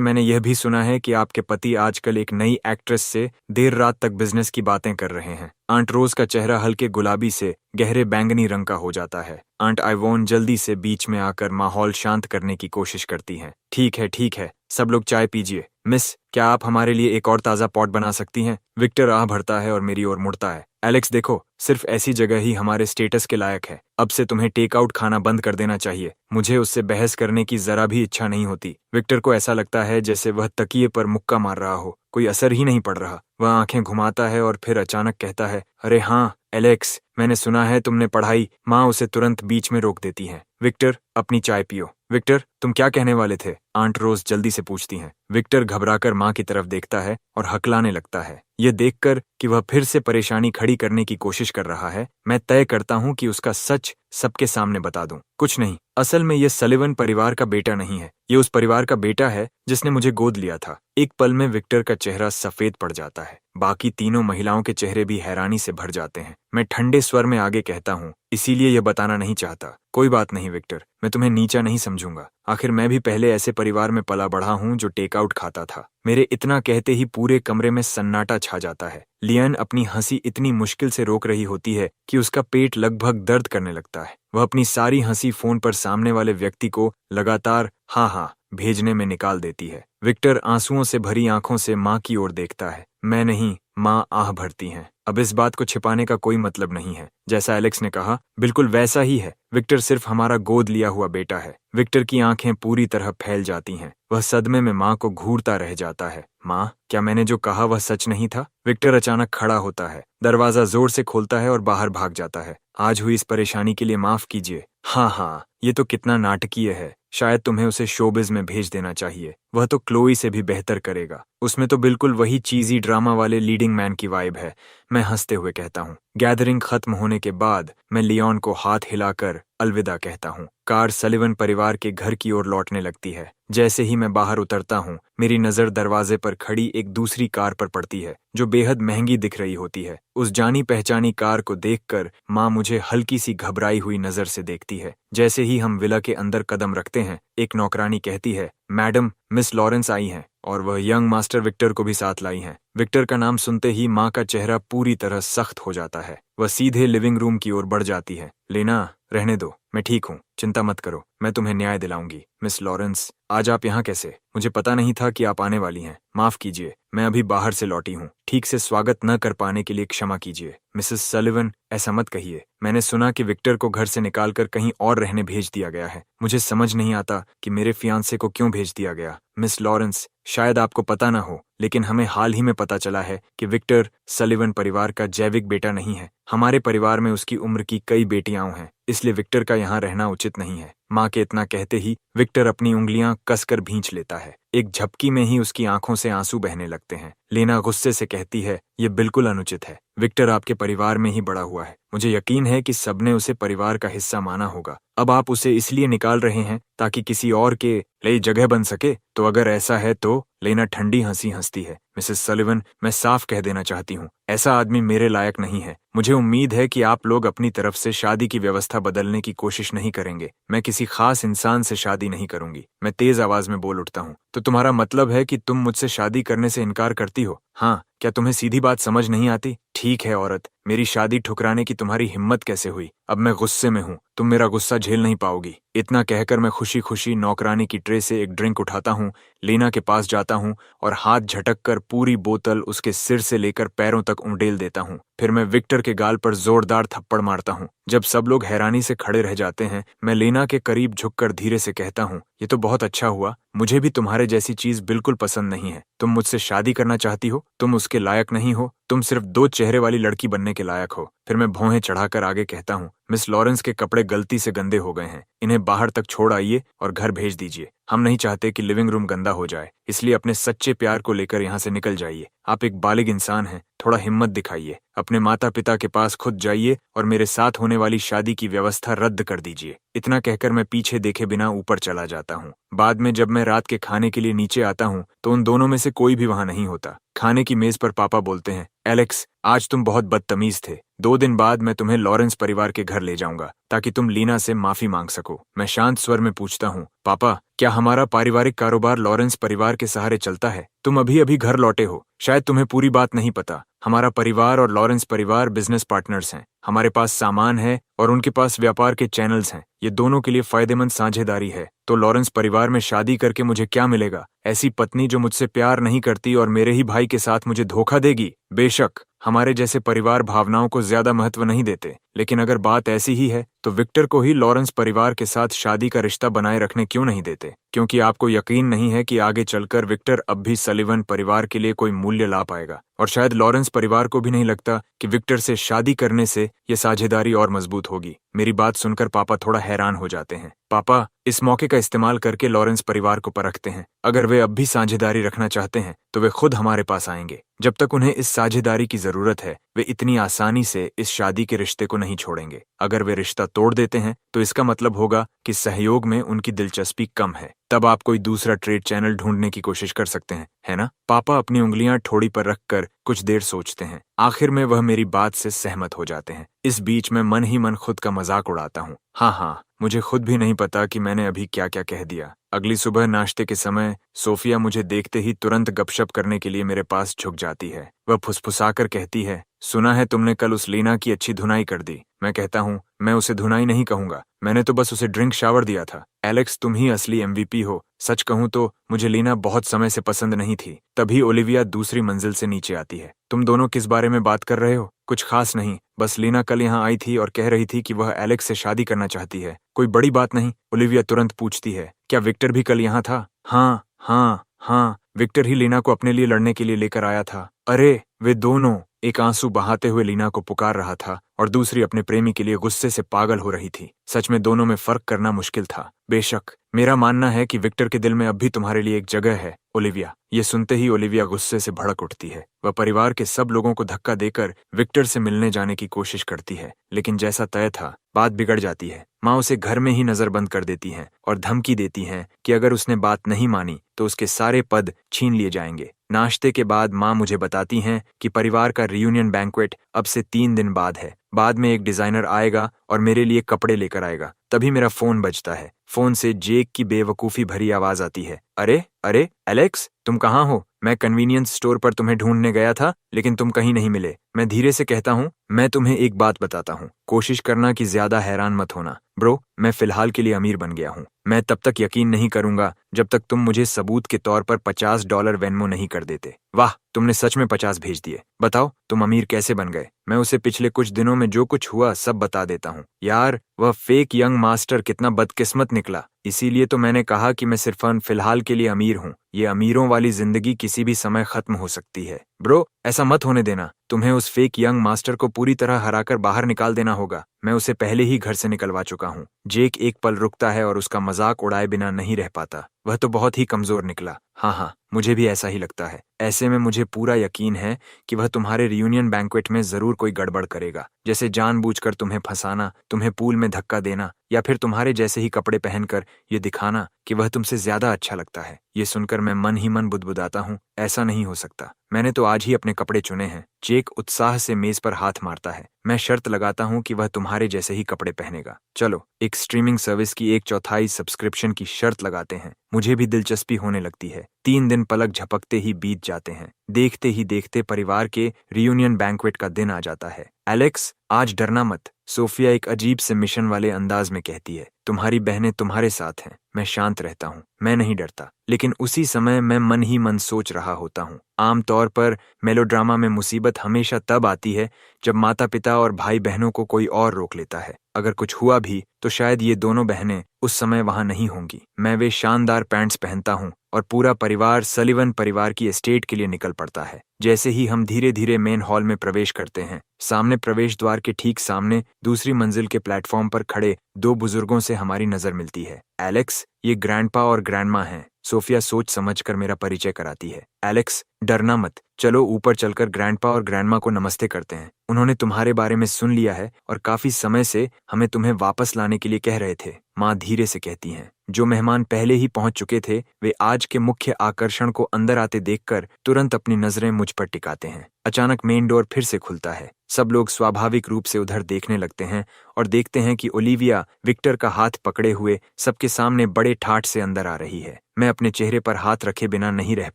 मैंने यह भी सुना है कि आपके पति आजकल एक नई एक्ट्रेस से देर रात तक बिजनेस की बातें कर रहे हैं। आंट रोज का चेहरा हल्के गुलाबी से गहरे बैंगनी रंग का हो जाता है। आंट आइवोन जल्दी से बीच में आकर माहौल शांत करने की कोशिश करती हैं। ठीक है, सब लोग चाय पीजिए। मिस, क्या आप हमारे लिए एक और ताज़ा पॉट बना सकती हैं? विक्टर आह भरता है और मेरी ओर मुड़ता है। एलेक्स देखो, सिर्फ ऐसी जगह ही हमारे स्टेटस के लायक है। अब से तुम्हें टेक आउट खाना बंद कर देना चाहिए। मुझे उससे बहस करने की जरा भी इच्छा नहीं होती। विक्टर को ऐसा लगता है जैसे वह तकिए पर मुक्का मार रहा हो, कोई असर ही नहीं पड़ रहा। वह आंखें घुमाता है और फिर अचानक कहता है, अरे हाँ एलेक्स, मैंने सुना है तुमने पढ़ाई। माँ उसे तुरंत बीच में रोक देती है। विक्टर, अपनी चाय पियो। विक्टर, तुम क्या कहने वाले थे? आंट रोज जल्दी से पूछती हैं। विक्टर घबराकर माँ की तरफ देखता है और हकलाने लगता है। यह देखकर कि वह फिर से परेशानी खड़ी करने की कोशिश कर रहा है, मैं तय करता हूँ कि उसका सच सबके सामने बता दूं। कुछ नहीं, असल में यह सलिवन परिवार का बेटा नहीं है। ये उस परिवार का बेटा है जिसने मुझे गोद लिया था। एक पल में विक्टर का चेहरा सफेद पड़ जाता है। बाकी तीनों महिलाओं के चेहरे भी हैरानी से भर जाते हैं। मैं ठंडे स्वर में आगे कहता हूँ, इसीलिए यह बताना नहीं चाहता। कोई बात नहीं विक्टर, मैं तुम्हें नीचा नहीं समझूंगा। आखिर मैं भी पहले ऐसे परिवार में पला बढ़ा हूँ जो टेकआउट खाता था। मेरे इतना कहते ही पूरे कमरे में सन्नाटा छा जाता है। लियन अपनी हंसी इतनी मुश्किल से रोक रही होती है कि उसका पेट लगभग दर्द करने लगता है। वह अपनी सारी हंसी फोन पर सामने वाले व्यक्ति को लगातार हाँ हाँ भेजने में निकाल देती है। विक्टर आंसुओं से भरी आंखों से माँ की ओर देखता है। मैं नहीं, माँ आह भरती हैं। अब इस बात को छिपाने का कोई मतलब नहीं है। जैसा एलेक्स ने कहा, बिल्कुल वैसा ही है। विक्टर सिर्फ हमारा गोद लिया हुआ बेटा है। विक्टर की आंखें पूरी तरह फैल जाती हैं। वह सदमे में माँ को घूरता रह जाता है। माँ, क्या मैंने जो कहा वह सच नहीं था? विक्टर अचानक खड़ा होता है, दरवाजा जोर से खोलता है और बाहर भाग जाता है। आज हुई इस परेशानी के लिए माफ कीजिए। हाँ, ये तो कितना नाटकीय है। शायद तुम्हें उसे शोबिज में भेज देना चाहिए। वह तो क्लोई से भी बेहतर करेगा। उसमें तो बिल्कुल वही चीजी ड्रामा वाले लीडिंग मैन की वाइब है। मैं हंसते हुए कहता हूँ। गैदरिंग खत्म होने के बाद मैं लियोन को हाथ हिलाकर अलविदा कहता हूँ। कार सलिवन परिवार के घर की ओर लौटने लगती है। जैसे ही मैं बाहर उतरता हूँ, मेरी नजर दरवाजे पर खड़ी एक दूसरी कार पर पड़ती है जो बेहद महंगी दिख रही होती है। उस जानी पहचानी कार को देखकर माँ मुझे हल्की सी घबराई हुई नजर से देखती है। जैसे ही हम विला के अंदर कदम रखते हैं, एक नौकरानी कहती है, मैडम, मिस लॉरेंस आई हैं और वह यंग मास्टर विक्टर को भी साथ लाई हैं। विक्टर का नाम सुनते ही माँ का चेहरा पूरी तरह सख्त हो जाता है। वह सीधे लिविंग रूम की ओर बढ़ जाती है। लेना, रहने दो, मैं ठीक हूँ, चिंता मत करो, मैं तुम्हें न्याय दिलाऊंगी। मिस लॉरेंस, आज आप यहाँ कैसे? मुझे पता नहीं था कि आप आने वाली हैं। माफ कीजिए, मैं अभी बाहर से लौटी हूँ। ठीक से स्वागत न कर पाने के लिए क्षमा कीजिए। मिसेस सलिवन, ऐसा मत कहिए। मैंने सुना कि विक्टर को घर से निकालकर कहीं और रहने भेज दिया गया है। मुझे समझ नहीं आता कि मेरे फियांसे को क्यों भेज दिया गया। मिस लॉरेंस, शायद आपको पता ना हो, लेकिन हमें हाल ही में पता चला है कि विक्टर सलिवन परिवार का जैविक बेटा नहीं है। हमारे परिवार में उसकी उम्र की कई बेटियां हैं, इसलिए विक्टर का यहाँ रहना उचित नहीं है। माँ के इतना कहते ही विक्टर अपनी उंगलियां कसकर भींच लेता है। एक झपकी में ही उसकी आंखों से आंसू बहने लगते हैं। लेना गुस्से से कहती है, ये बिल्कुल अनुचित है। विक्टर आपके परिवार में ही बड़ा हुआ है। मुझे यकीन है कि सबने उसे परिवार का हिस्सा माना होगा। अब आप उसे इसलिए निकाल रहे हैं ताकि किसी और के लिए जगह बन सके? तो अगर ऐसा है तो? लेना ठंडी हंसी हंसती है। मिसेस सलिवन, मैं साफ कह देना चाहती हूँ, ऐसा आदमी मेरे लायक नहीं है। मुझे उम्मीद है कि आप लोग अपनी तरफ से शादी की व्यवस्था बदलने की कोशिश नहीं करेंगे। मैं किसी खास इंसान से शादी नहीं करूंगी। मैं तेज आवाज में बोल उठता हूँ। तो तुम्हारा मतलब है कि तुम मुझसे शादी करने से इनकार करती हो? हाँ, क्या तुम्हें सीधी बात समझ नहीं आती? ठीक है औरत, मेरी शादी ठुकराने की तुम्हारी हिम्मत कैसे हुई? अब मैं गुस्से में हूँ, तुम मेरा गुस्सा झेल नहीं पाओगी। इतना कहकर मैं खुशी खुशी नौकरानी की ट्रे से एक ड्रिंक उठाता हूँ, लेना के पास जाता हूँ और हाथ झटक कर पूरी बोतल उसके सिर से लेकर पैरों तक उंडेल देता हूँ। फिर मैं विक्टर के गाल पर जोरदार थप्पड़ मारता हूँ। जब सब लोग हैरानी से खड़े रह जाते हैं, मैं लेना के करीब झुककर धीरे से कहता हूँ, ये तो बहुत अच्छा हुआ। मुझे भी तुम्हारे जैसी चीज बिल्कुल पसंद नहीं है। तुम मुझसे शादी करना चाहती हो? तुम उसके लायक नहीं हो। तुम सिर्फ दो चेहरे वाली लड़की बनने के लायक हो। फिर मैं भौहें चढ़ाकर आगे कहता हूँ, मिस लॉरेंस के कपड़े गलती से गंदे हो गए हैं। इन्हें बाहर तक छोड़ आइए और घर भेज दीजिए। हम नहीं चाहते कि लिविंग रूम गंदा हो जाए, इसलिए अपने सच्चे प्यार को लेकर यहाँ से निकल जाइए। आप एक बालिग इंसान हैं, थोड़ा हिम्मत दिखाइए। अपने माता पिता के पास खुद जाइए और मेरे साथ होने वाली शादी की व्यवस्था रद्द कर दीजिए। इतना कहकर मैं पीछे देखे बिना ऊपर चला जाता हूँ। बाद में जब मैं रात के खाने के लिए नीचे आता हूँ तो उन दोनों में से कोई भी वहां नहीं होता। खाने की मेज पर पापा बोलते हैं, एलेक्स, आज तुम बहुत बदतमीज थे। 2 दिन बाद मैं तुम्हें लॉरेंस परिवार के घर ले जाऊंगा ताकि तुम लीना से माफी मांग सको। मैं शांत स्वर में पूछता हूँ, पापा, क्या हमारा पारिवारिक कारोबार लॉरेंस परिवार के सहारे चलता है? तुम अभी अभी घर लौटे हो, शायद तुम्हें पूरी बात नहीं पता। हमारा परिवार और लॉरेंस परिवार बिजनेस पार्टनर्स हैं। हमारे पास सामान है और उनके पास व्यापार के चैनल्स हैं। ये दोनों के लिए फायदेमंद साझेदारी है। तो लॉरेंस परिवार में शादी करके मुझे क्या मिलेगा? ऐसी पत्नी जो मुझसे प्यार नहीं करती और मेरे ही भाई के साथ मुझे धोखा देगी? बेशक हमारे जैसे परिवार भावनाओं को ज्यादा महत्व नहीं देते, लेकिन अगर बात ऐसी ही है तो विक्टर को ही लॉरेंस परिवार के साथ शादी का रिश्ता बनाए रखने क्यों नहीं देते? क्योंकि आपको यकीन नहीं है कि आगे चलकर विक्टर अब भी सलिवन परिवार के लिए कोई मूल्य ला पाएगा। और शायद लॉरेंस परिवार को भी नहीं लगता कि विक्टर से शादी करने से यह साझेदारी और मजबूत होगी। मेरी बात सुनकर पापा थोड़ा हैरान हो जाते हैं। पापा, इस मौके का इस्तेमाल करके लॉरेंस परिवार को परखते हैं। अगर वे अब भी साझेदारी रखना चाहते हैं तो वे खुद हमारे पास आएंगे। जब तक उन्हें इस साझेदारी की जरूरत है, वे इतनी आसानी से इस शादी के रिश्ते को नहीं छोड़ेंगे। अगर वे रिश्ता तोड़ देते हैं तो इसका मतलब होगा कि सहयोग में उनकी दिलचस्पी कम है। तब आप कोई दूसरा ट्रेड चैनल ढूंढने की कोशिश कर सकते हैं, है ना? पापा अपनी उंगलियां ठोड़ी पर रखकर कुछ देर सोचते हैं। आखिर में वह मेरी बात से सहमत हो जाते हैं। इस बीच मैं मन ही मन खुद का मजाक उड़ाता हूँ। हाँ, मुझे खुद भी नहीं पता कि मैंने अभी क्या क्या कह दिया। अगली सुबह नाश्ते के समय सोफिया मुझे देखते ही तुरंत गपशप करने के लिए मेरे पास झुक जाती है। वह फुसफुसाकर कहती है, सुना है तुमने कल उस लीना की अच्छी धुनाई कर दी। मैं कहता हूँ, मैं उसे धुनाई नहीं कहूंगा, मैंने तो बस उसे ड्रिंक शावर दिया था। एलेक्स, तुम ही असली MVP हो। सच कहूं तो मुझे लीना बहुत समय से पसंद नहीं थी। तभी ओलिविया दूसरी मंजिल से नीचे आती है। तुम दोनों किस बारे में बात कर रहे हो? कुछ खास नहीं, बस लीना कल यहाँ आई थी और कह रही थी कि वह एलेक्स से शादी करना चाहती है। कोई बड़ी बात नहीं? ओलिविया तुरंत पूछती है। क्या विक्टर भी कल यहाँ था? हाँ, विक्टर ही लीना को अपने लिए लड़ने के लिए लेकर आया था। अरे, वे दोनों! एक आंसू बहाते हुए लीना को पुकार रहा था और दूसरी अपने प्रेमी के लिए गुस्से से पागल हो रही थी। सच में दोनों में फर्क करना मुश्किल था। बेशक, मेरा मानना है कि विक्टर के दिल में अब भी तुम्हारे लिए एक जगह है, ओलिविया। ये सुनते ही ओलिविया गुस्से से भड़क उठती है। वह परिवार के सब लोगों को धक्का देकर विक्टर से मिलने जाने की कोशिश करती है, लेकिन जैसा तय था, बात बिगड़ जाती है। माँ उसे घर में ही नजरबंद कर देती हैं और धमकी देती हैं कि अगर उसने बात नहीं मानी तो उसके सारे पद छीन लिए जाएंगे। नाश्ते के बाद माँ मुझे बताती हैं कि परिवार का रियूनियन बैंक्वेट अब से 3 दिन बाद है। बाद में एक डिजाइनर आएगा और मेरे लिए कपड़े लेकर आएगा। तभी मेरा फोन बजता है। फोन से जेक की बेवकूफी भरी आवाज आती है। अरे एलेक्स, तुम कहाँ हो? मैं कन्वीनियंस स्टोर पर तुम्हें ढूंढने गया था, लेकिन तुम कहीं नहीं मिले। मैं धीरे से कहता हूँ, मैं तुम्हें एक बात बताता हूँ, कोशिश करना कि ज्यादा हैरान मत होना। ब्रो, मैं फिलहाल के लिए अमीर बन गया हूँ। मैं तब तक यकीन नहीं करूंगा जब तक तुम मुझे सबूत के तौर पर $50 वेनमो नहीं कर देते। वाह, तुमने सच में 50 भेज दिए। बताओ, तुम अमीर कैसे बन गए? मैं उसे पिछले कुछ दिनों में जो कुछ हुआ सब बता देता हूँ। यार, वह फेक यंग मास्टर कितना बदकिस्मत निकला। इसीलिए तो मैंने कहा कि मैं सिर्फ फिलहाल के लिए अमीर हूँ। ये अमीरों वाली जिंदगी किसी भी समय खत्म हो सकती है। ब्रो, ऐसा मत होने देना। तुम्हें उस फेक यंग मास्टर को पूरी तरह हराकर बाहर निकाल देना होगा। मैं उसे पहले ही घर से निकलवा चुका हूँ। जेक एक पल रुकता है और उसका मजाक उड़ाए बिना नहीं रह पाता। वह तो बहुत ही कमजोर निकला। हाँ, मुझे भी ऐसा ही लगता है। ऐसे में मुझे पूरा यकीन है कि वह तुम्हारे रियूनियन बैंक्वेट में जरूर कोई गड़बड़ करेगा, जैसे जानबूझकर तुम्हें फंसाना, तुम्हें पूल में धक्का देना, या फिर तुम्हारे जैसे ही कपड़े पहनकर ये दिखाना कि वह तुमसे ज्यादा अच्छा लगता है। ये सुनकर मैं मन ही मन बुदबुदाता हूँ, ऐसा नहीं हो सकता। मैंने तो आज ही अपने कपड़े चुने हैं। जेक उत्साह से मेज पर हाथ मारता है। मैं शर्त लगाता हूँ कि वह तुम्हारे जैसे ही कपड़े पहनेगा। चलो, एक स्ट्रीमिंग सर्विस की 1/4 सब्सक्रिप्शन की शर्त लगाते हैं। मुझे भी दिलचस्पी होने लगती है। 3 दिन पलक झपकते ही बीत जाते हैं। देखते ही देखते परिवार के रियूनियन बैंक्वेट का दिन आ जाता है। एलेक्स, आज डरना मत, सोफिया एक अजीब से मिशन वाले अंदाज में कहती है। तुम्हारी बहनें तुम्हारे साथ हैं। मैं शांत रहता हूँ, मैं नहीं डरता, लेकिन उसी समय मैं मन ही मन सोच रहा होता हूँ। आमतौर पर मेलोड्रामा में मुसीबत हमेशा तब आती है जब माता पिता और भाई बहनों को कोई और रोक लेता है। अगर कुछ हुआ भी तो शायद ये दोनों बहनें उस समय वहां नहीं होंगी। मैं वे शानदार पैंट्स पहनता हूँ और पूरा परिवार सलिवन परिवार की एस्टेट के लिए निकल पड़ता है। जैसे ही हम धीरे धीरे मेन हॉल में प्रवेश करते हैं, सामने प्रवेश द्वार के ठीक सामने दूसरी मंजिल के प्लेटफॉर्म पर खड़े 2 बुजुर्गों से हमारी नजर मिलती है। एलेक्स, ये ग्रैंडपा और ग्रैंडमा हैं। सोफिया सोच समझकर मेरा परिचय कराती है। एलेक्स, डरना मत, चलो ऊपर चलकर ग्रैंडपा और ग्रैंडमा को नमस्ते करते हैं। उन्होंने तुम्हारे बारे में सुन लिया है और काफी समय से हमें तुम्हें वापस लाने के लिए कह रहे थे। माँ धीरे से कहती हैं। जो मेहमान पहले ही पहुंच चुके थे, वे आज के मुख्य आकर्षण को अंदर आते देखकर तुरंत अपनी नजरें मुझ पर टिकाते हैं। अचानक मेन डोर फिर से खुलता है। सब लोग स्वाभाविक रूप से उधर देखने लगते हैं और देखते हैं कि ओलिविया विक्टर का हाथ पकड़े हुए सबके सामने बड़े ठाठ से अंदर आ रही है। मैं अपने चेहरे पर हाथ रखे बिना नहीं रह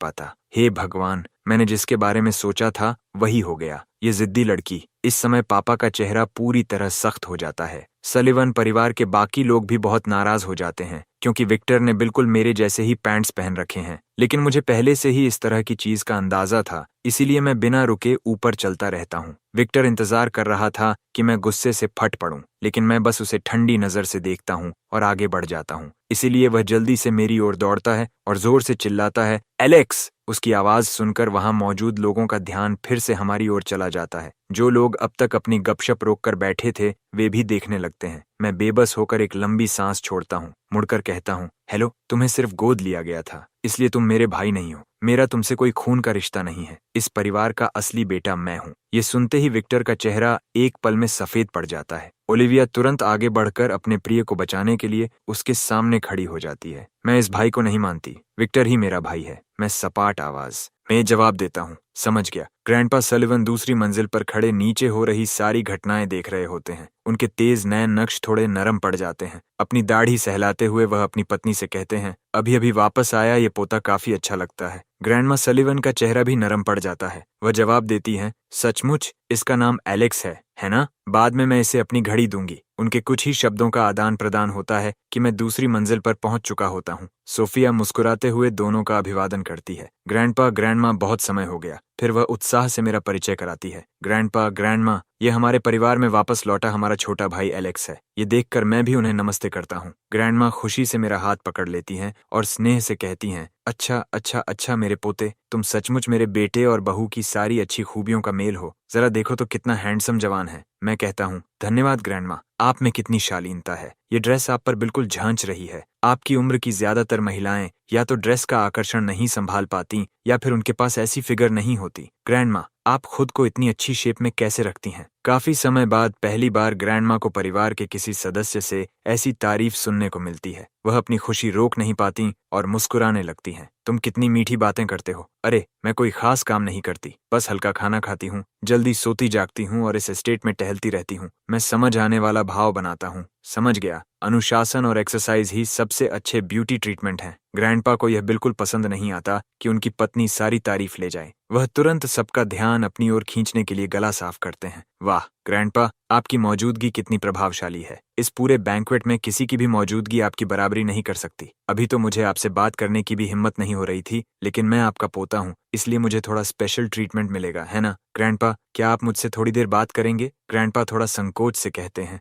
पाता। हे भगवान, मैंने जिसके बारे में सोचा था वही हो गया। ये जिद्दी लड़की। इस समय पापा का चेहरा पूरी तरह सख्त हो जाता है। सलिवन परिवार के बाकी लोग भी बहुत नाराज हो जाते हैं क्योंकि विक्टर ने बिल्कुल मेरे जैसे ही पैंट्स पहन रखे हैं। लेकिन मुझे पहले से ही इस तरह की चीज का अंदाजा था, इसीलिए मैं बिना रुके ऊपर चलता रहता हूँ। विक्टर इंतजार कर रहा था कि मैं गुस्से से फट पड़ूं, लेकिन मैं बस उसे ठंडी नजर से देखता हूँ और आगे बढ़ जाता हूँ। इसीलिए वह जल्दी से मेरी ओर दौड़ता है और जोर से चिल्लाता है, एलेक्स, उसकी आवाज़ सुनकर वहां मौजूद लोगों का ध्यान फिर से हमारी ओर चला जाता है। जो लोग अब तक अपनी गपशप रोककर बैठे थे वे भी देखने लगते हैं। मैं बेबस होकर एक लंबी सांस छोड़ता हूँ, मुड़कर कहता हूँ, हेलो, तुम्हें सिर्फ गोद लिया गया था, इसलिए तुम मेरे भाई नहीं हो। मेरा तुमसे कोई खून का रिश्ता नहीं है। इस परिवार का असली बेटा मैं हूँ। ये सुनते ही विक्टर का चेहरा एक पल में सफेद पड़ जाता है। ओलिविया तुरंत आगे बढ़कर अपने प्रिय को बचाने के लिए उसके सामने खड़ी हो जाती है। मैं इस भाई को नहीं मानती, विक्टर ही मेरा भाई है। मैं सपाट आवाज में जवाब देता हूँ, समझ गया। ग्रैंडपा सलिवन दूसरी मंजिल पर खड़े नीचे हो रही सारी घटनाएं देख रहे होते हैं। उनके तेज नयन नक्श थोड़े नरम पड़ जाते हैं। अपनी दाढ़ी सहलाते हुए वह अपनी पत्नी से कहते हैं, अभी अभी वापस आया ये पोता काफी अच्छा लगता है। ग्रैंडमा सलिवन का चेहरा भी नरम पड़ जाता है। वह जवाब देती हैं, सचमुच इसका नाम एलेक्स है ना? बाद में मैं इसे अपनी घड़ी दूंगी। उनके कुछ ही शब्दों का आदान प्रदान होता है कि मैं दूसरी मंजिल पर पहुंच चुका होता हूं। सोफिया मुस्कुराते हुए दोनों का अभिवादन करती है। ग्रैंडपा, ग्रैंडमा, बहुत समय हो गया। फिर वह उत्साह से मेरा परिचय कराती है। ग्रैंडपा, ग्रैंडमा, ये हमारे परिवार में वापस लौटा हमारा छोटा भाई एलेक्स है। ये देखकर मैं भी उन्हें नमस्ते करता हूँ। ग्रैंडमा खुशी से मेरा हाथ पकड़ लेती हैं और स्नेह से कहती हैं, अच्छा अच्छा अच्छा मेरे पोते, तुम सचमुच मेरे बेटे और बहू की सारी अच्छी खूबियों का मेल हो। जरा देखो तो कितना हैंडसम जवान है। मैं कहता हूँ, धन्यवाद ग्रैंडमा, आप में कितनी शालीनता है। ये ड्रेस आप पर बिल्कुल झांच रही है। आपकी उम्र की ज्यादातर महिलाएं या तो ड्रेस का आकर्षण नहीं संभाल पाती या फिर उनके पास ऐसी फिगर नहीं होती। ग्रैंडमा, आप खुद को इतनी अच्छी शेप में कैसे रखती हैं? काफी समय बाद पहली बार ग्रैंडमा को परिवार के किसी सदस्य से ऐसी तारीफ सुनने को मिलती है। वह अपनी खुशी रोक नहीं पाती और मुस्कुराने लगती हैं। तुम कितनी मीठी बातें करते हो। अरे, मैं कोई खास काम नहीं करती, बस हल्का खाना खाती हूँ, जल्दी सोती जागती हूँ और इस एस्टेट में टहलती रहती हूँ। मैं समझ आने वाला भाव बनाता हूँ। समझ गया, अनुशासन और एक्सरसाइज ही सबसे अच्छे ब्यूटी ट्रीटमेंट हैं। ग्रैंडपा को यह बिल्कुल पसंद नहीं आता कि उनकी पत्नी सारी तारीफ ले जाए। वह तुरंत सबका ध्यान अपनी ओर खींचने के लिए गला साफ करते हैं। वाह ग्रैंडपा, आपकी मौजूदगी कितनी प्रभावशाली है। इस पूरे बैंक्वेट में किसी की भी मौजूदगी आपकी बराबरी नहीं कर सकती। अभी तो मुझे आपसे बात करने की भी हिम्मत नहीं हो रही थी, लेकिन मैं आपका पोता हूँ, इसलिए मुझे थोड़ा स्पेशल ट्रीटमेंट मिलेगा, है ना? ग्रैंडपा, क्या आप मुझसे थोड़ी देर बात करेंगे? ग्रैंडपा थोड़ा संकोच से कहते हैं,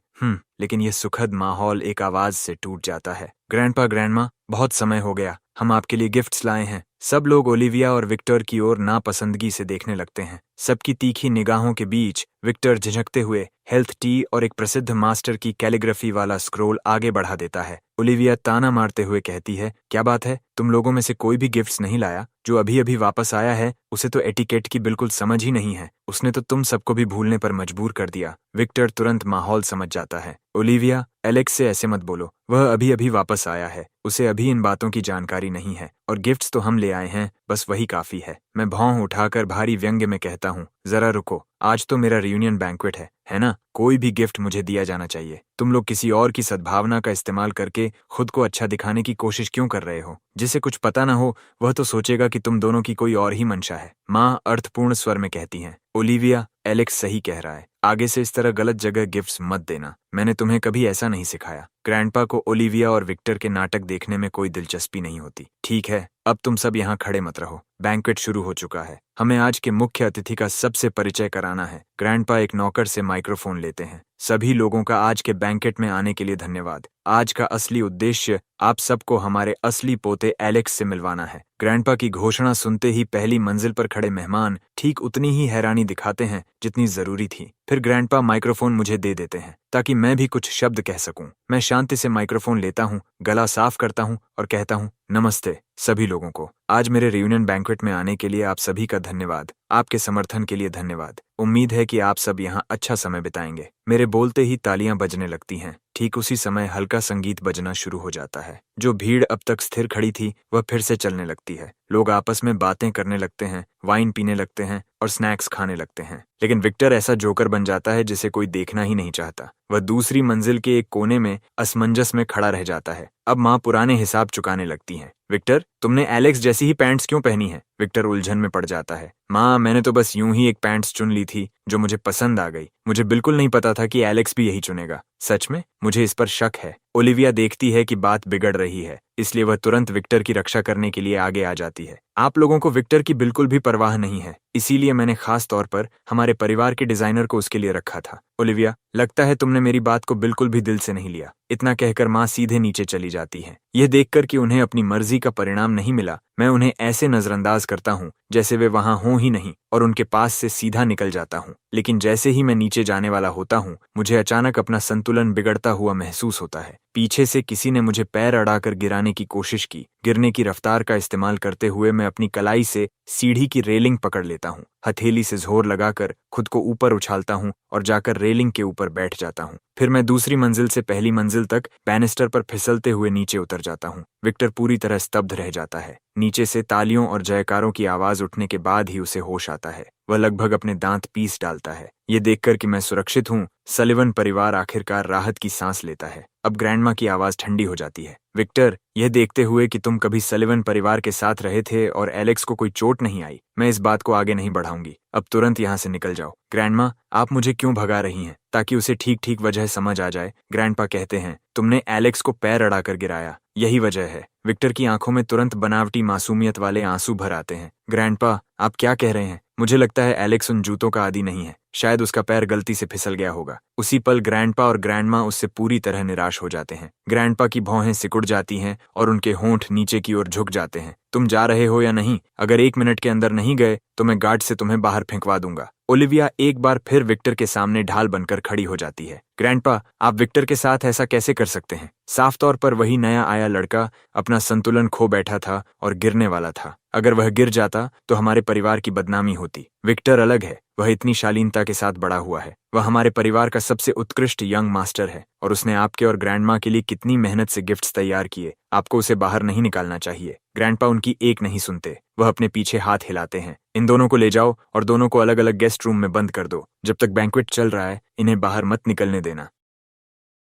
लेकिन यह सुखद माहौल एक आवाज से टूट जाता है। ग्रैंडपा, ग्रैंडमा, बहुत समय हो गया, हम आपके लिए गिफ्ट्स लाए हैं। सब लोग ओलिविया और विक्टर की ओर नापसंदगी से देखने लगते हैं। सबकी तीखी निगाहों के बीच विक्टर झिझकते हुए हेल्थ टी और एक प्रसिद्ध मास्टर की कैलीग्राफी वाला स्क्रोल आगे बढ़ा देता है। ओलिविया ताना मारते हुए कहती है, क्या बात है, तुम लोगों में से कोई भी गिफ्ट्स नहीं लाया? जो अभी अभी वापस आया है उसे तो एटिकेट की बिल्कुल समझ ही नहीं है। उसने तो तुम सबको भी भूलने पर मजबूर कर दिया। विक्टर तुरंत माहौल समझ जाता है। ओलिविया, एलेक्स से ऐसे मत बोलो, वह अभी अभी वापस आया है, उसे अभी इन बातों की जानकारी नहीं है और गिफ्ट्स तो हम ले आए हैं, बस वही काफी है। मैं भौं उठाकर भारी व्यंग्य में कहता हूँ, जरा रुको, आज तो मेरा रियूनियन बैंक्वेट है ना? कोई भी गिफ्ट मुझे दिया जाना चाहिए। तुम लोग किसी और की सद्भावना का इस्तेमाल करके खुद को अच्छा दिखाने की कोशिश क्यों कर रहे हो? जिसे कुछ पता ना हो वह तो सोचेगा कि तुम दोनों की कोई और ही मंशा है। माँ अर्थपूर्ण स्वर में कहती हैं, ओलिविया, एलेक्स सही कह रहा है, आगे से इस तरह गलत जगह गिफ्ट्स मत देना। मैंने तुम्हें कभी ऐसा नहीं सिखाया। ग्रैंडपा को ओलिविया और विक्टर के नाटक देखने में कोई दिलचस्पी नहीं होती। ठीक है, अब तुम सब यहाँ खड़े मत रहो, बैंक्वेट शुरू हो चुका है। हमें आज के मुख्य अतिथि का सबसे परिचय कराना है। ग्रैंडपा एक नौकर से माइक्रोफोन लेते हैं। सभी लोगों का आज के बैंक्वेट में आने के लिए धन्यवाद। आज का असली उद्देश्य आप सबको हमारे असली पोते एलेक्स से मिलवाना है। ग्रैंडपा की घोषणा सुनते ही पहली मंजिल पर खड़े मेहमान ठीक उतनी ही हैरानी दिखाते हैं जितनी जरूरी थी। फिर ग्रैंडपा माइक्रोफोन मुझे दे देते हैं ताकि मैं भी कुछ शब्द कह सकूं। मैं शांति से माइक्रोफोन लेता हूं, गला साफ करता हूं और कहता हूं, नमस्ते सभी लोगों को। आज मेरे रियूनियन बैंक्वेट में आने के लिए आप सभी का धन्यवाद। आपके समर्थन के लिए धन्यवाद। उम्मीद है कि आप सब यहाँ अच्छा समय बिताएंगे। मेरे बोलते ही तालियां बजने लगती हैं। ठीक उसी समय हल्का संगीत बजना शुरू हो जाता है। जो भीड़ अब तक स्थिर खड़ी थी वह फिर से चलने लगती है। लोग आपस में बातें करने लगते हैं, वाइन पीने लगते हैं और स्नैक्स खाने लगते हैं। लेकिन विक्टर ऐसा जोकर बन जाता है जिसे कोई देखना ही नहीं चाहता। वह दूसरी मंजिल के एक कोने में असमंजस में खड़ा रह जाता है। अब माँ पुराने हिसाब चुकाने लगती हैं। विक्टर, तुमने एलेक्स जैसी ही पैंट्स क्यों पहनी है? विक्टर उलझन में पड़ जाता है। माँ, मैंने तो बस यूं ही एक पैंट्स चुन ली थी जो मुझे पसंद आ गई। मुझे बिल्कुल नहीं पता था कि एलेक्स भी यही चुनेगा। सच में मुझे इस पर शक है। ओलिविया देखती है कि बात बिगड़ रही है। इसलिए वह तुरंत विक्टर की रक्षा करने के लिए आगे आ जाती है। आप लोगों को विक्टर की बिल्कुल भी परवाह नहीं है, इसीलिए मैंने खास तौर पर हमारे परिवार के डिजाइनर को उसके लिए रखा था। ओलिविया, लगता है तुमने मेरी बात को बिल्कुल भी दिल से नहीं लिया। इतना कहकर माँ सीधे नीचे चली जाती है। यह देखकर कि उन्हें अपनी मर्जी का परिणाम नहीं मिला, मैं उन्हें ऐसे नजरअंदाज करता हूँ जैसे वे वहां हों ही नहीं और उनके पास से सीधा निकल जाता हूँ। लेकिन जैसे ही मैं नीचे जाने वाला होता हूँ, मुझे अचानक अपना संतुलन बिगड़ता हुआ महसूस होता है। पीछे से किसी ने मुझे पैर अड़ाकर गिराने की कोशिश की। गिरने की रफ्तार का इस्तेमाल करते हुए मैं अपनी कलाई से सीढ़ी की रेलिंग पकड़ लेता हूँ। हथेली से जोर लगाकर खुद को ऊपर उछालता हूँ और जाकर रेलिंग के ऊपर बैठ जाता हूँ। फिर मैं दूसरी मंजिल से पहली मंजिल तक बैनिस्टर पर फिसलते हुए नीचे उतर जाता हूँ। विक्टर पूरी तरह स्तब्ध रह जाता है। नीचे से तालियों और जयकारों की आवाज उठने के बाद ही उसे होश आता है। वह लगभग अपने दांत पीस डालता है। ये देखकर कि मैं सुरक्षित हूँ, सलिवन परिवार आखिरकार राहत की सांस लेता है। अब ग्रैंडमा की आवाज ठंडी हो जाती है। विक्टर, यह देखते हुए कि तुम कभी सलिवन परिवार के साथ रहे थे और एलेक्स को कोई चोट नहीं आई, मैं इस बात को आगे नहीं बढ़ाऊंगी। अब तुरंत यहाँ से निकल जाओ। ग्रैंडमा, आप मुझे क्यों भगा रही हैं? ताकि उसे ठीक ठीक वजह समझ आ जाए। ग्रैंडपा कहते हैं, तुमने एलेक्स को पैर अड़ाकर गिराया, यही वजह है। विक्टर की आंखों में तुरंत बनावटी मासूमियत वाले आंसू भर आते हैं। ग्रैंडपा, आप क्या कह रहे हैं? मुझे लगता है एलेक्स उन जूतों का आदी नहीं है, शायद उसका पैर गलती से फिसल गया होगा। उसी पल ग्रैंडपा और ग्रैंडमा उससे पूरी तरह निराश हो जाते हैं। ग्रैंडपा की भौहें सिकुड़ जाती हैं और उनके होंठ नीचे की ओर झुक जाते हैं। तुम जा रहे हो या नहीं? अगर 1 मिनट के अंदर नहीं गए तो मैं गार्ड से तुम्हें बाहर फेंकवा दूंगा। ओलिविया एक बार फिर विक्टर के सामने ढाल बनकर खड़ी हो जाती है। ग्रैंडपा, आप विक्टर के साथ ऐसा कैसे कर सकते हैं? साफ तौर पर वही नया आया लड़का अपना संतुलन खो बैठा था और गिरने वाला था। अगर वह गिर जाता तो हमारे परिवार की बदनामी होती। विक्टर अलग है, वह इतनी शालीनता के साथ बड़ा हुआ है। वह हमारे परिवार का सबसे उत्कृष्ट यंग मास्टर है और उसने आपके और ग्रैंडमा के लिए कितनी मेहनत से गिफ्ट्स तैयार किए। आपको उसे बाहर नहीं निकालना चाहिए। ग्रैंडपा उनकी एक नहीं सुनते, वह अपने पीछे हाथ हिलाते हैं। इन दोनों को ले जाओ और दोनों को अलग अलग गेस्ट रूम में बंद कर दो। जब तक बैंक्वेट चल रहा है, इन्हें बाहर मत निकलने देना।